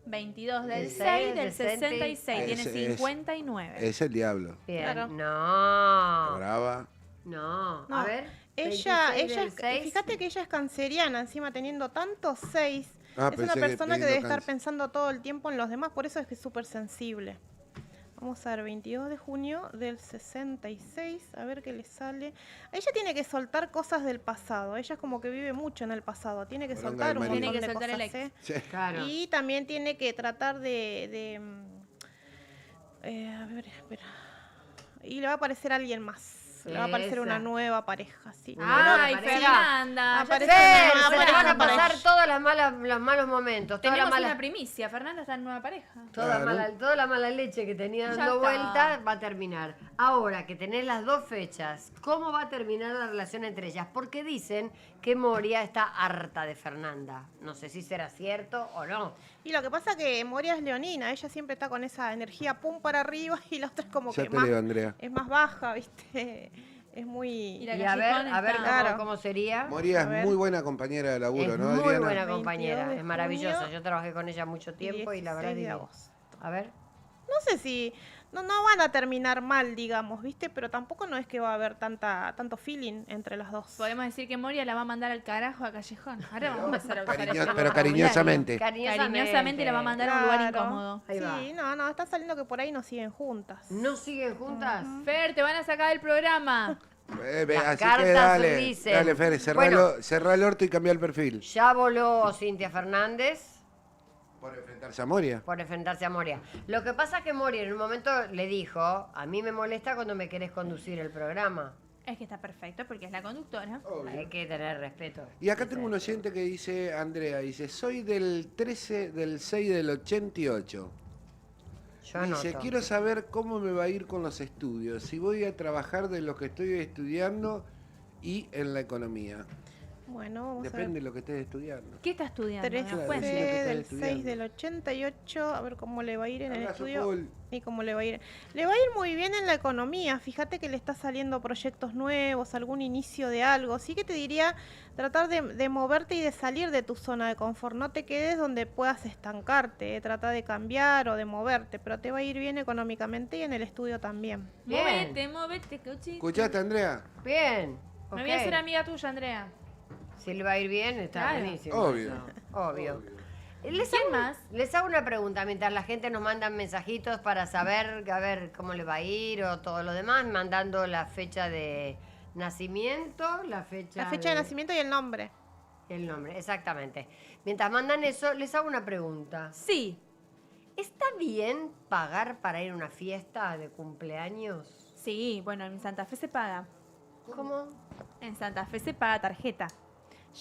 22 del El 6 del del 66. Tiene Ese es. 59. Es el diablo. Bien. Claro. No. Brava. No. No. A ver. Ella, 26 del 6. fíjate que ella es canceriana, encima teniendo tantos 6. Ah, Es una pensé que persona que teniendo debe estar cáncer. pensando todo el tiempo en los demás, por eso es que es súper sensible. Vamos a ver, 22 de junio del 66, a ver qué le sale. Ella tiene que soltar cosas del pasado, ella es como que vive mucho en el pasado, tiene que Poronga soltar del un marido. montón Tiene que de soltar el cosas, ex. Sí. Claro. Y también tiene que tratar a ver, espera. Y le va a aparecer alguien más. Le va a aparecer una Esa. nueva pareja, sí. Ay, pareja. Fernanda. ya Aparece te- una Fer, nueva se le van pareja a para pasar ella. todos los malos momentos, toda la Tenemos mala, una primicia. Fernanda está en nueva pareja. Claro. toda la mala leche que tenía Ya dando está. vuelta va a terminar. Ahora que tenés las dos fechas, ¿cómo va a terminar la relación entre ellas? Porque dicen que Moria está harta de Fernanda. No sé si será cierto o no. Y lo que pasa que Moria es leonina, ella siempre está con esa energía pum para arriba y la otra es como Ya que te más, leo, Andrea. es más baja, ¿viste? Es muy... Y la Y a ver Callejón cómo, está- cómo sería. Moria A es ver. muy buena compañera de laburo, Es ¿no, muy Adriana? buena 22 compañera, de es maravillosa. junio Yo trabajé con ella mucho tiempo y la verdad 16 de divina. agosto. A ver. No sé si... No van a terminar mal, digamos, ¿viste? Pero tampoco no es que va a haber tanto feeling entre las dos. Podemos decir que Moria la va a mandar al carajo a Callejón. Ahora vamos a empezar a usar ese Pero vocabulario. cariñosamente. Cariñosamente la va a mandar a un lugar Claro. incómodo. Ahí va. Sí, no, está saliendo que por ahí no siguen juntas. ¿No siguen juntas? Fer, te van a sacar del programa. Las Así cartas que dale, dicen. dale, Fer, Bueno. cerrá el orto y cambia el perfil. Ya voló Cintia Fernández Por enfrentarse a Moria. por enfrentarse a Moria. Lo que pasa es que Moria en un momento le dijo, a mí me molesta cuando me querés conducir el programa. Es que está perfecto porque es la conductora. Hay que tener respeto. Y acá tengo un oyente que dice, Andrea, dice, soy del 13 del 6 del 88. Yo Dice, anoto. quiero saber cómo me va a ir con los estudios, si voy a trabajar de lo que estoy estudiando y en la economía. Bueno, vamos a Depende ver. de lo que estés estudiando. ¿Qué está estudiando? 13 ¿Nos Claro, cuenta? sí, lo que estás del estudiando. 6 del 88, a ver cómo le va a ir en el Abrazo, estudio. Paul. Y cómo le va a ir. Le va a ir muy bien en la economía. Fíjate que le está saliendo proyectos nuevos, algún inicio de algo. Sí que te diría tratar de moverte y de salir de tu zona de confort. No te quedes donde puedas estancarte. Trata de cambiar o de moverte, pero te va a ir bien económicamente y en el estudio también. Bien. Móvete, cochito. ¿Escuchaste, Andrea? Bien. Me voy a hacer ok. amiga tuya, Andrea. Si le va a ir bien, está Claro. buenísimo. Obvio. eso. Obvio. Les ¿Quién hago, más? les hago una pregunta mientras la gente nos manda mensajitos para saber a ver cómo le va a ir o todo lo demás, mandando la fecha de nacimiento, la fecha La fecha de nacimiento y el nombre. el nombre, exactamente. Mientras mandan eso, les hago una pregunta. Sí. ¿Está bien pagar para ir a una fiesta de cumpleaños? Sí, bueno, en Santa Fe se paga. ¿Cómo? En Santa Fe se paga tarjeta.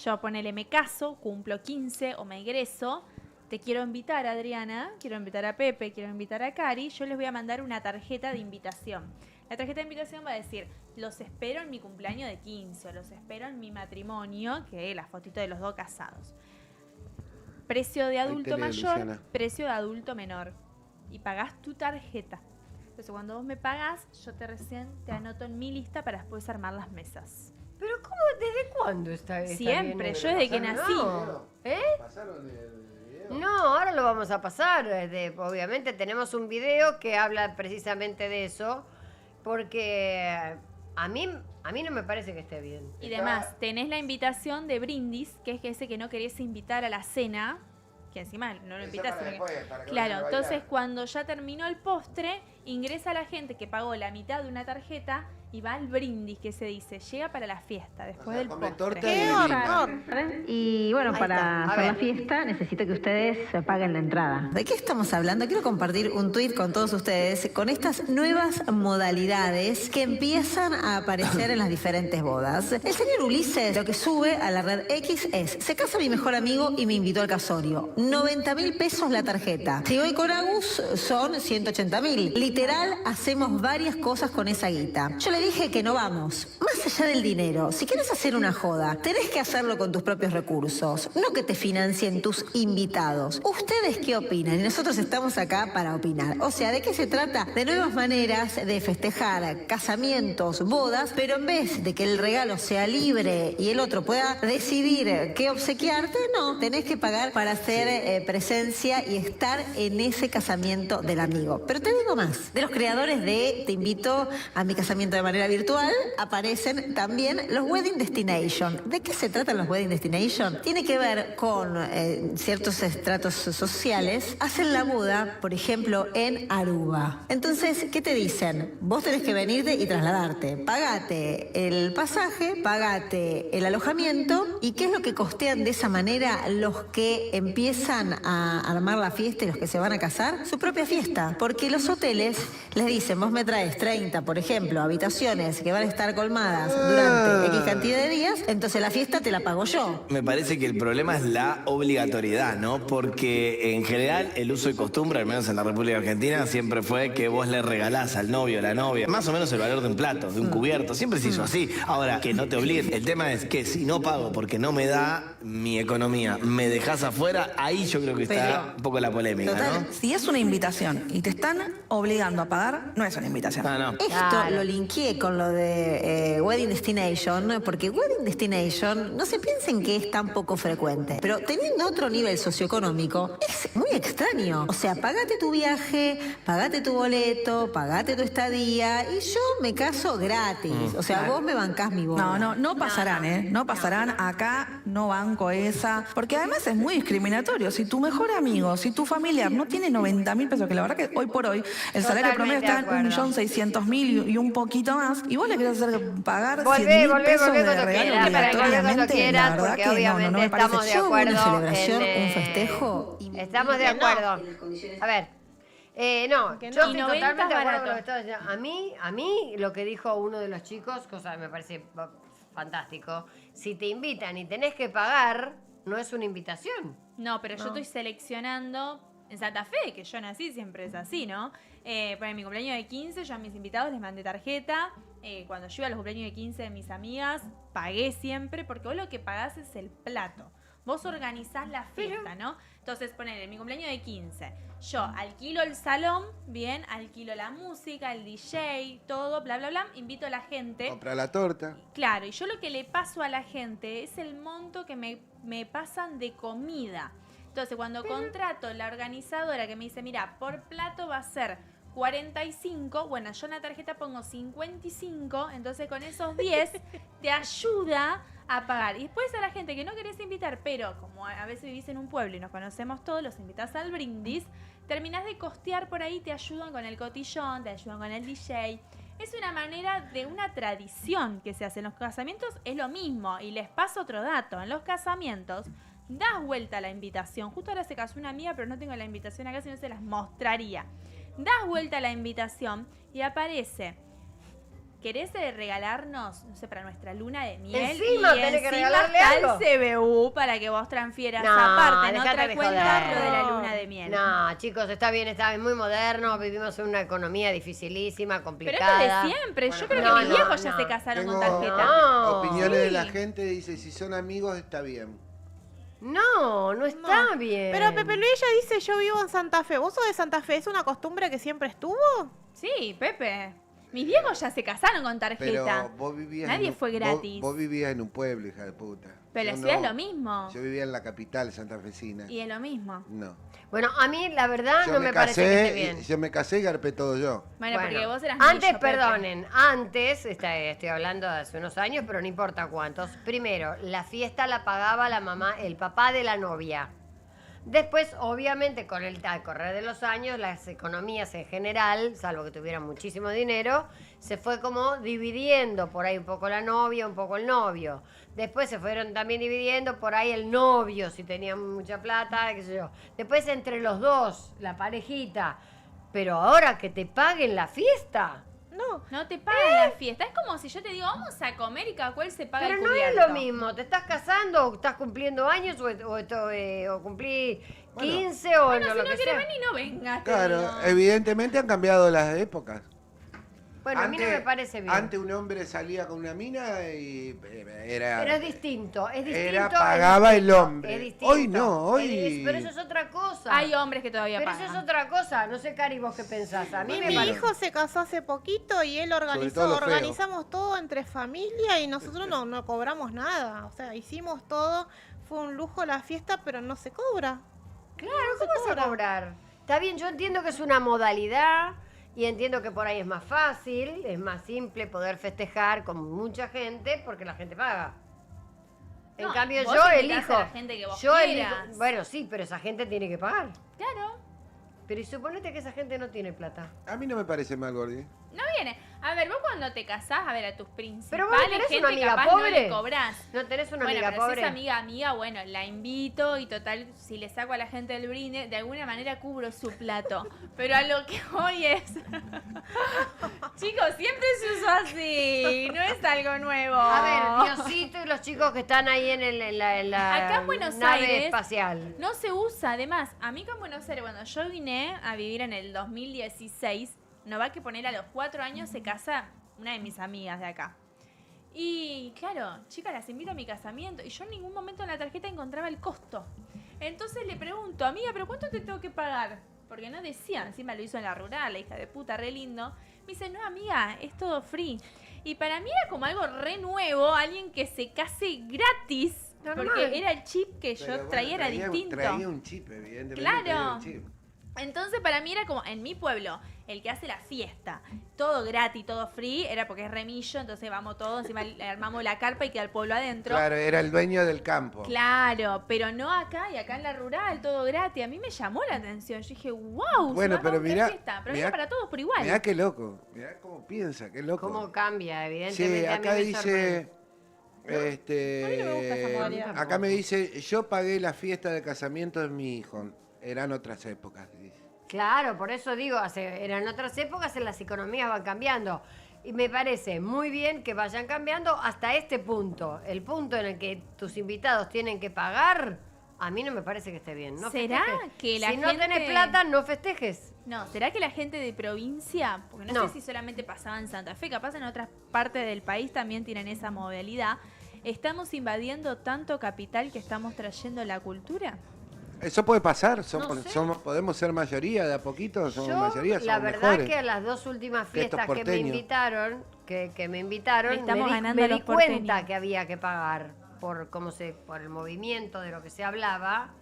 Yo ponele, me caso, cumplo 15 o me egreso. Te quiero invitar, Adriana, quiero invitar a Pepe, quiero invitar a Cari. Yo les voy a mandar una tarjeta de invitación. La tarjeta de invitación va a decir, los espero en mi cumpleaños de 15, o los espero en mi matrimonio, que es la fotito de los dos casados. Precio de adulto te leo, mayor, Luciana. precio de adulto menor. Y pagás tu tarjeta. Entonces cuando vos me pagás, yo te anoto en mi lista para después armar las mesas. ¿Pero cómo? ¿Desde cuándo está Siempre, bien? yo desde que nací. No. ¿Eh? ¿Pasaron el video? No, ahora lo vamos a pasar. Obviamente tenemos un video que habla precisamente de eso, porque a mí no me parece que esté bien. Y demás, tenés la invitación de brindis, que es ese que no querés invitar a la cena, que encima no lo Esa invitas. para sino que- después, para que Claro, vayan a entonces bailar. cuando ya terminó el postre, ingresa la gente que pagó la mitad de una tarjeta y va al brindis, que se dice, llega para la fiesta, después O sea, del come postre. torta ¡Qué y honor! Y bueno, Ahí para está. A hacer la ver. fiesta necesito que ustedes paguen la entrada. ¿De qué estamos hablando? Quiero compartir un tuit con todos ustedes con estas nuevas modalidades que empiezan a aparecer en las diferentes bodas. El señor Ulises lo que sube a la red X es: se casa mi mejor amigo y me invitó al casorio. 90.000 pesos la tarjeta. Si voy con Agus son 180.000. Literal, hacemos varias cosas con esa guita. Yo le dije que no vamos. Más allá del dinero, si quieres hacer una joda, tenés que hacerlo con tus propios recursos, no que te financien tus invitados. ¿Ustedes qué opinan? Y nosotros estamos acá para opinar. O sea, ¿de qué se trata? De nuevas maneras de festejar casamientos, bodas, pero en vez de que el regalo sea libre y el otro pueda decidir qué obsequiarte, no, tenés que pagar para hacer presencia y estar en ese casamiento del amigo. Pero te digo más, de los creadores de Te invito a mi casamiento de manera virtual, aparecen también los Wedding Destination. ¿De qué se tratan los Wedding Destination? Tiene que ver con ciertos estratos sociales. Hacen la boda, por ejemplo, en Aruba. Entonces, ¿qué te dicen? Vos tenés que venirte y trasladarte. Pagate el pasaje, pagate el alojamiento. ¿Y qué es lo que costean de esa manera los que empiezan a armar la fiesta y los que se van a casar? Su propia fiesta. Porque los hoteles les dicen, vos me traes 30, por ejemplo, habitaciones que van a estar colmadas durante X cantidad de días, entonces la fiesta te la pago yo. Me parece que el problema es la obligatoriedad, ¿no? Porque en general el uso y costumbre, al menos en la República Argentina, siempre fue que vos le regalás al novio o la novia más o menos el valor de un plato, de un cubierto. Siempre se hizo así. Ahora, que no te obliguen. El tema es que si no pago porque no me da mi economía, me dejás afuera, ahí yo creo que está un poco la polémica, ¿no? Si es una invitación y te están obligando a pagar, no es una invitación. Esto lo linkeé con lo de Wedding Destination, porque Wedding Destination, no se piensen que es tan poco frecuente, pero teniendo otro nivel socioeconómico, es muy extraño. O sea, pagate tu viaje, pagate tu boleto, pagate tu estadía y yo me caso gratis. O sea, vos me bancás mi boda. No pasarán, ¿eh? No pasarán. Acá no banco esa. Porque además es muy discriminatorio. Si tu mejor amigo, si tu familiar no tiene 90.000 pesos, que la verdad que hoy por hoy el salario promedio está en 1.600.000 y un poquito más, y vos le querés hacer pagar 100.000 pesos de regalo obligatoriamente, la verdad porque que obviamente no me parece. estamos de acuerdo. Una celebración, en, un festejo. Estamos de acuerdo. A ver. No, yo estoy 90 totalmente de acuerdo con lo que barato. estás diciendo. A mí, lo que dijo uno de los chicos, cosa que me parece fantástico, si te invitan y tenés que pagar, no es una invitación. No, pero yo estoy seleccionando en Santa Fe, que yo nací, siempre es así, ¿no? Para mi cumpleaños de 15, yo a mis invitados les mandé tarjeta. Cuando yo iba a los cumpleaños de 15 de mis amigas, pagué siempre, porque vos lo que pagás es el plato. Vos organizás la fiesta, ¿no? Entonces, ponele, en mi cumpleaños de 15, yo alquilo el salón, bien, alquilo la música, el DJ, todo, bla, bla, bla, invito a la gente. Compra la torta. Claro, y yo lo que le paso a la gente es el monto que me pasan de comida. Entonces, cuando contrato la organizadora que me dice, mira, por plato va a ser 45, bueno, yo en la tarjeta pongo 55, entonces con esos 10 te ayuda a pagar. Y después a la gente que no querés invitar, pero como a veces vivís en un pueblo y nos conocemos todos, los invitás al brindis, terminás de costear por ahí, te ayudan con el cotillón, te ayudan con el DJ. Es una manera de una tradición que se hace en los casamientos, es lo mismo. Y les paso otro dato, en los casamientos das vuelta a la invitación. Justo ahora se casó una amiga, pero no tengo la invitación acá, si no se las mostraría. Das vuelta a la invitación y aparece, ¿querés regalarnos, no sé, para nuestra luna de miel? Encima y tenés que encima regalarle está algo. el CBU para que vos transfieras No, aparte, no dejate otra de cuenta joder. lo de la luna de miel. No, chicos, está bien, muy moderno, vivimos en una economía dificilísima, Pero complicada. esto es de siempre, yo creo no, que mis no, viejos ya no. se casaron con Tengo tarjeta. No. opiniones de la Sí. gente, dice, si son amigos está bien. No está bien. Pero Pepe Luis ya dice, yo vivo en Santa Fe. ¿Vos sos de Santa Fe? ¿Es una costumbre que siempre estuvo? Sí, Pepe. Mis viejos ya se casaron con tarjeta. Pero vos vivías Nadie en un- fue gratis. Vos vivías en un pueblo, hija de puta. Pero Yo la ciudad no. es lo mismo. Yo vivía en la capital santafesina. Y es lo mismo. No. Bueno, a mí la verdad Yo no me parece que esté bien. Yo me casé y garpé todo yo. Bueno, porque vos eras antes, millo, Pepe. perdonen, antes, estoy hablando de hace unos años, pero no importa cuántos. Primero, la fiesta la pagaba la mamá, el papá de la novia. Después, obviamente, con el al correr de los años, las economías en general, salvo que tuvieran muchísimo dinero, se fue como dividiendo por ahí un poco la novia, un poco el novio. Después se fueron también dividiendo por ahí el novio, si tenía mucha plata, qué sé yo. Después entre los dos, la parejita. Pero ahora que te paguen la fiesta. No te pagan la fiesta. Es como si yo te digo, vamos a comer y cada cual se paga Pero el no es cubierto. lo mismo, te estás casando o estás cumpliendo años o cumplí 15 o Bueno, no, si lo no que quieres sea. venir, no vengas. te Claro, digo. evidentemente han cambiado las épocas. Bueno, a mí no me parece bien. Antes un hombre salía con una mina y era... Pero es distinto, es distinto. Era pagaba el hombre. Es distinto. Hoy no, hoy... Pero eso es otra cosa. Hay hombres que todavía Pero pagan. eso es otra cosa. No sé, Cari, vos qué pensás. A mí me Mi parece... hijo se casó hace poquito y él todo lo feo. organizamos todo entre familia y nosotros no cobramos nada. O sea, hicimos todo, fue un lujo la fiesta, pero no se cobra. Claro, ¿cómo vas a cobrar? Está bien, yo entiendo que es una modalidad y entiendo que por ahí es más fácil, es más simple poder festejar con mucha gente porque la gente paga. En No, cambio vos yo invitás elijo, a la gente que vos yo quieras. elijo, bueno sí, pero esa gente tiene que pagar. Claro. Pero y suponete que esa gente no tiene plata. A mí no me parece mal, Gordi. No viene. A ver, vos cuando te casás, a ver, a tus principales Pero vos tenés gente una amiga capaz pobre. no le cobrás. ¿No tenés una Bueno, amiga pero pobre? si es amiga, bueno, la invito y total, si le saco a la gente del brinde, de alguna manera cubro su plato. Pero a lo que voy es... Chicos, siempre se usó así, no es algo nuevo. A ver, Diosito y los chicos que están ahí en la Acá en Buenos nave Aires espacial. no se usa. Además, a mí con Buenos Aires, cuando yo vine a vivir en el 2016, no va que poner a los 4 años se casa una de mis amigas de acá. Y claro, chicas, las invito a mi casamiento. Y yo en ningún momento en la tarjeta encontraba el costo. Entonces le pregunto, amiga, ¿pero cuánto te tengo que pagar? Porque no decía, encima lo hizo en la rural, la hija de puta, re lindo. Me dice, no, amiga, es todo free. Y para mí era como algo re nuevo, alguien que se case gratis. Normal. Porque era el chip que yo Pero bueno, traía, era distinto. Traía un chip, evidentemente. Claro. traía un chip. Entonces para mí era como, en mi pueblo, el que hace la fiesta, todo gratis, todo free, era porque es remillo, entonces vamos todos, encima le armamos la carpa y queda el pueblo adentro. Claro, era el dueño del campo. Claro, pero no acá, y acá en la rural, todo gratis. A mí me llamó la atención. Yo dije, wow, Bueno, pero mirá, fiesta. Pero mirá- era para todos por igual. Mirá qué loco, mirá cómo piensa, qué loco. ¿Cómo cambia? Sí, Evidentemente acá a mí me dice, A mí no me gusta esa modalidad. acá me dice, yo pagué la fiesta de casamiento de mi hijo. Eran otras épocas, dice. Claro, por eso digo, eran otras épocas, en las economías van cambiando. Y me parece muy bien que vayan cambiando hasta este punto. El punto en el que tus invitados tienen que pagar, a mí no me parece que esté bien. No ¿Será festejes. que la si no gente- tenés plata, no festejes. No, ¿será que la gente de provincia, porque no No. sé si solamente pasaba en Santa Fe, capaz en otras partes del país también tienen esa modalidad, estamos invadiendo tanto capital que estamos trayendo la cultura? Eso puede pasar, No sé. podemos ser mayoría de a poquito, somos Yo, mayoría, somos la verdad mejores. que a las dos últimas que estos fiestas que me porteños. invitaron, que me invitaron, Le estamos me di, ganando me a di los cuenta porteños. que había que pagar por por el movimiento de lo que se hablaba.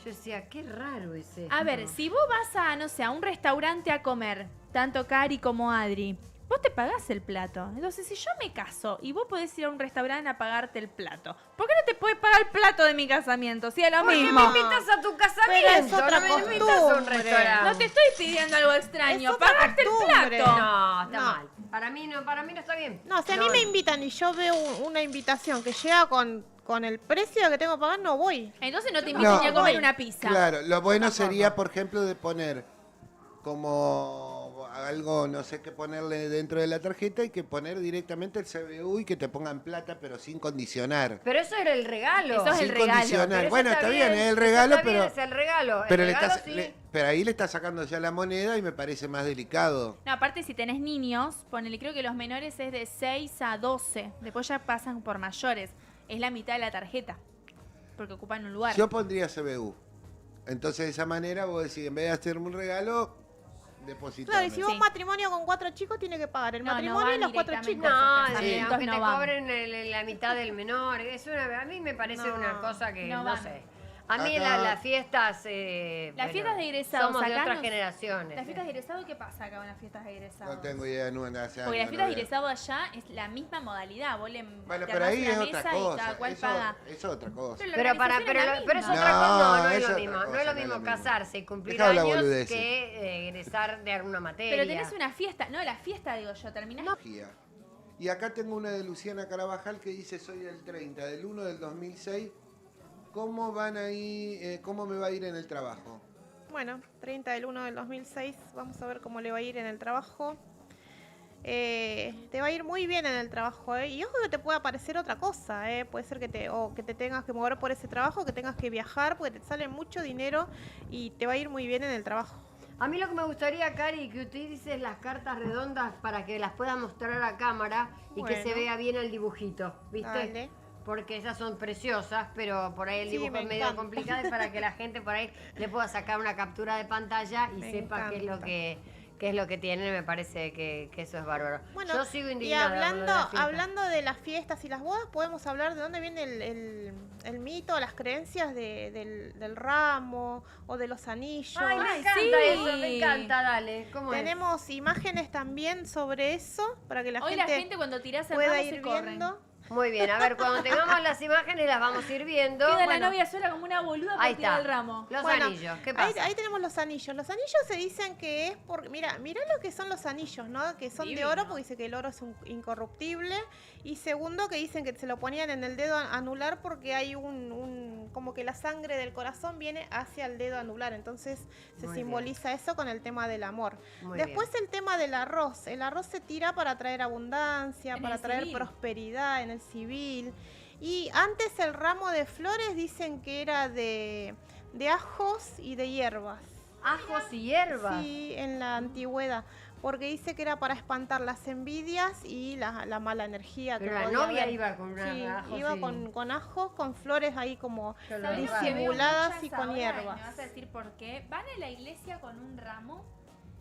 Yo decía, qué raro es esto. A ver, si vos vas a, no sé, a un restaurante a comer, tanto Cari como Adri, vos te pagás el plato. Entonces, si yo me caso y vos podés ir a un restaurante a pagarte el plato, ¿por qué no te podés pagar el plato de mi casamiento? Si es lo ¿Por qué mismo. me invitas a tu casamiento? Pero es otra no me invitas a un costumbre. restaurante. No te estoy pidiendo algo extraño, Es otra pagarte el costumbre. plato. No, está No. mal. Para mí no está bien. No, si a mí me invitan y yo veo una invitación que llega con el precio que tengo que pagar, no voy. Entonces no te invitan No, ni a comer voy. una pizza. Claro, lo bueno sería, por ejemplo, de poner como algo, no sé qué ponerle dentro de la tarjeta y que poner directamente el CBU y que te pongan plata, pero sin condicionar. Pero eso era el regalo. Eso es el Sin regalo. condicionar. Pero eso Bueno, está bien, es el eso regalo, está bien, pero... es el regalo. Pero, El le regalo estás, sí. pero ahí le estás sacando ya la moneda y me parece más delicado. No, aparte si tenés niños, ponele, creo que los menores es de 6 a 12. Después ya pasan por mayores. Es la mitad de la tarjeta. Porque ocupan un lugar. Yo pondría CBU. Entonces de esa manera vos decís, en vez de hacerme un regalo, depositame. Claro, y si vos Sí. matrimonio con 4 chicos, tiene que pagar el No, no matrimonio y van los 4 directamente. chicos. No, Esos sí, casamientos aunque no te van. cobren la mitad del menor. A mí me parece No. una cosa que No no, van. sé. A mí Acá- las fiestas... Las fiestas de egresados, somos de acá otras nos- generaciones. ¿Las fiestas de egresado qué pasa acá con las fiestas de egresado? No tengo idea, no, hace Porque años las no fiestas de veo. egresado allá es la misma modalidad. Vos le Bueno, te pero armás ahí una es otra mesa y cosa. cada cual Eso, paga. es otra cosa. Pero la Pero organización es la pero es misma. otra cosa, no es es lo otra mismo. cosa, No es lo no es mismo lo mismo. casarse y cumplir Dejá hablar años boludeces. que egresar de alguna materia. Pero tenés una fiesta. No, la fiesta, digo yo, terminás. Y acá tengo una de Luciana Carabajal que dice, soy del 30, del 1 del 2006. ¿Cómo van ahí, cómo me va a ir en el trabajo? Bueno, 30 del 1 del 2006. Vamos a ver cómo le va a ir en el trabajo. Te va a ir muy bien en el trabajo, ¿eh? Y ojo que te pueda parecer otra cosa, ¿eh? Puede ser que te tengas que mover por ese trabajo, que tengas que viajar, porque te sale mucho dinero y te va a ir muy bien en el trabajo. A mí lo que me gustaría, Cari, que utilices las cartas redondas para que las puedas mostrar a cámara y que se Bueno. vea bien el dibujito, ¿viste? Dale. Porque esas son preciosas, pero por ahí el Sí, dibujo me es medio encanta. complicado y para que la gente por ahí le pueda sacar una captura de pantalla y Me sepa qué encanta. es lo que tienen, me parece que eso es bárbaro. Bueno, Yo sigo y indignada con lo de hablando, la fiesta. hablando de las fiestas y las bodas, podemos hablar de dónde viene el mito, las creencias del ramo o de los anillos. Ay, me Ay, encanta sí. eso, me encanta, dale. ¿Cómo es? Tenemos imágenes también sobre eso para que Hoy la gente cuando tirás el pueda ramo ir se corren. viendo. Muy bien, a ver, cuando tengamos las imágenes las vamos a ir viendo. Queda Bueno, la novia sola como una boluda ahí para tirar está. el ramo. Los Bueno, anillos, ¿qué Ahí, pasa? ahí tenemos los anillos. Los anillos se dicen que es por... Mira lo que son los anillos, ¿no? Que son de Divino. oro porque dice que el oro es incorruptible. Y segundo, que dicen que se lo ponían en el dedo anular porque hay como que la sangre del corazón viene hacia el dedo anular. Entonces se Muy simboliza eso con el tema del amor. Muy Después el tema del arroz. El arroz se tira para traer abundancia, En para el traer civil. prosperidad en el civil. Y antes el ramo de flores dicen que era de ajos y de hierbas. Ajos y hierbas. Sí, en la antigüedad. Porque dice que era para espantar las envidias y la mala energía. Pero que la podía novia haber. iba con unas Sí, ajos iba y- con ajos, con flores ahí como Yo lo ¿Sabés digo. lo que veo disimuladas muchas y con ahora? Y hierbas. me vas a decir por qué. Van a la iglesia con un ramo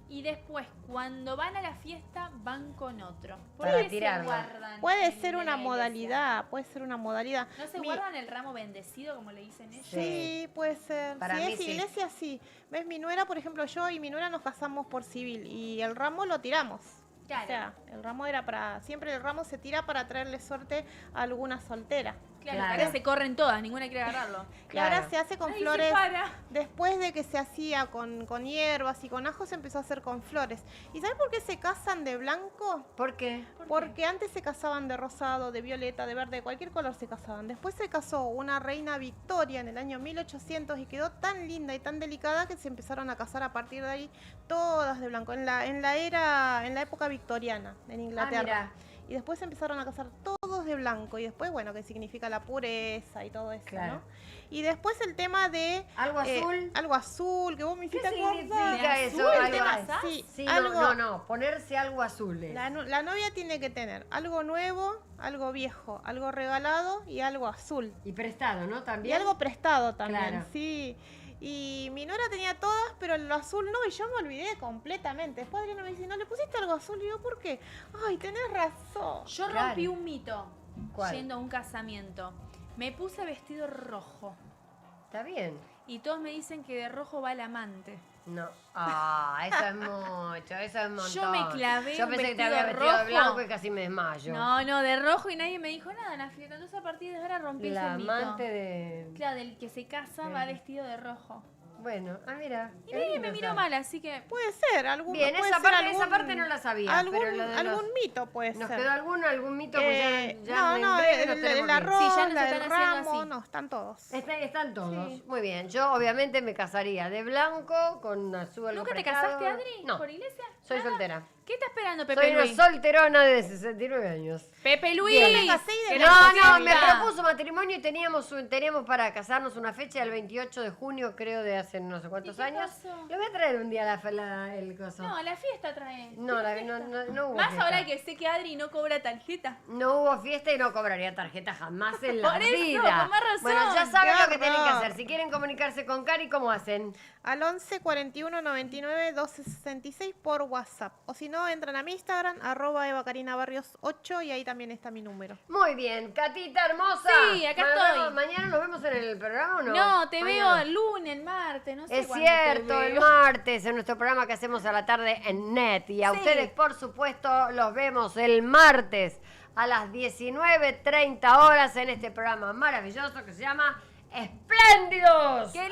y después, cuando van a la fiesta, van con otro. ¿Por Para qué se tirarlo. guardan Puede el ser de la una iglesia? modalidad, puede ser una modalidad. ¿No se Mi- guardan el ramo bendecido, como le dicen ellos? Sí, puede ser. Para si mí es sí. iglesia, sí. ¿Ves? Mi nuera, por ejemplo, yo y mi nuera nos casamos por civil y el ramo lo tiramos. Claro. O sea, el ramo era para... Siempre el ramo se tira para traerle suerte a alguna soltera. Claro, Claro. acá se corren todas, ninguna quiere agarrarlo. Y ahora Claro. se hace con Ay, flores. se para. Después de que se hacía con hierbas y con ajos, se empezó a hacer con flores. ¿Y sabes por qué se casan de blanco? ¿Por qué? Porque antes se casaban de rosado, de violeta, de verde, de cualquier color se casaban. Después se casó una reina Victoria en el año 1800 y quedó tan linda y tan delicada que se empezaron a casar a partir de ahí todas de blanco. En la época victoriana en Inglaterra. mira. Y después se empezaron a casar todos de blanco. Y después, bueno, que significa la pureza y todo eso, Claro. ¿no? Y después el tema de... ¿Algo azul? Algo azul, que vos me ¿Qué hiciste acordar. significa ¿De eso? azul? Algo ¿El tema así. sas? Sí, Sí, algo- no, ponerse algo azul. es. La novia tiene que tener algo nuevo, algo viejo, algo regalado y algo azul. Y prestado, ¿no? Y También. algo prestado también, Claro. sí. Y mi nuera tenía todas, pero lo azul no, y yo me olvidé completamente. Después Adriana me dice, ¿no le pusiste algo azul? Y yo, ¿por qué? Ay, tenés razón. Yo Claro. rompí un mito ¿Cuál? yendo a un casamiento. Me puse vestido rojo Está bien. y todos me dicen que de rojo va el amante. No. Ah, eso es mucho, eso es un montón. Yo me clavé Yo un pensé que te vestido había vestido de rojo. blanco y casi me desmayo. No, de rojo y nadie me dijo nada en la fiesta. Entonces a partir de ahora rompí La ese mito. amante de... Claro, del que se casa va vestido de rojo. Bueno, mira. Y qué nadie lindo me miró eso. mal, así que... Puede ser, algún Bien, puede esa ser parte- esa parte no la sabía, Algún, pero lo de algún los- mito puede ¿Nos ser. quedó algún mito? Pues ya no, en no, breve nos el tenemos que ir. arroz, Sí, ya nos el están haciendo ramo, así. no, están todos. Están todos. Sí. Muy bien. Yo obviamente me casaría de blanco con azul. algo ¿Nunca te prestado. casaste, Adri? No, ¿Por iglesia? soy Nada. soltera. ¿Qué está esperando Soy Pepe una Luis? solterona de 69 años. Pepe Luis. Bien. me casé y de Queremos blanco. No, me fiesta. propuso matrimonio y teníamos para casarnos una fecha del 28 de junio, creo, de hace no sé cuántos ¿Y qué años. pasó? Le voy a traer un día el coso. No, la fiesta trae. No, no hubo Más fiesta. ahora que sé que Adri no cobra tarjeta. No hubo fiesta y no cobraría tarjeta jamás en la Por eso, vida. con más razón. Bueno, ya saben Qué lo que tienen que horror. hacer. Si quieren comunicarse con Cari, ¿cómo hacen? Al 11 41 99 12 66 por WhatsApp. O si no, entran a mi Instagram, @evacarinabarrios 8 y ahí también está mi número. Muy bien, Catita hermosa. Sí, acá Nos estoy. vemos- ¿Mañana nos vemos en el programa o no? No, te Mañana veo el lunes, el martes, no sé Es cuándo te cierto, el veo. martes en nuestro programa que hacemos a la tarde en NET. Y a Sí. ustedes, por supuesto, los vemos el martes a las 19:30 horas en este programa maravilloso que se llama Espléndidos. ¡Qué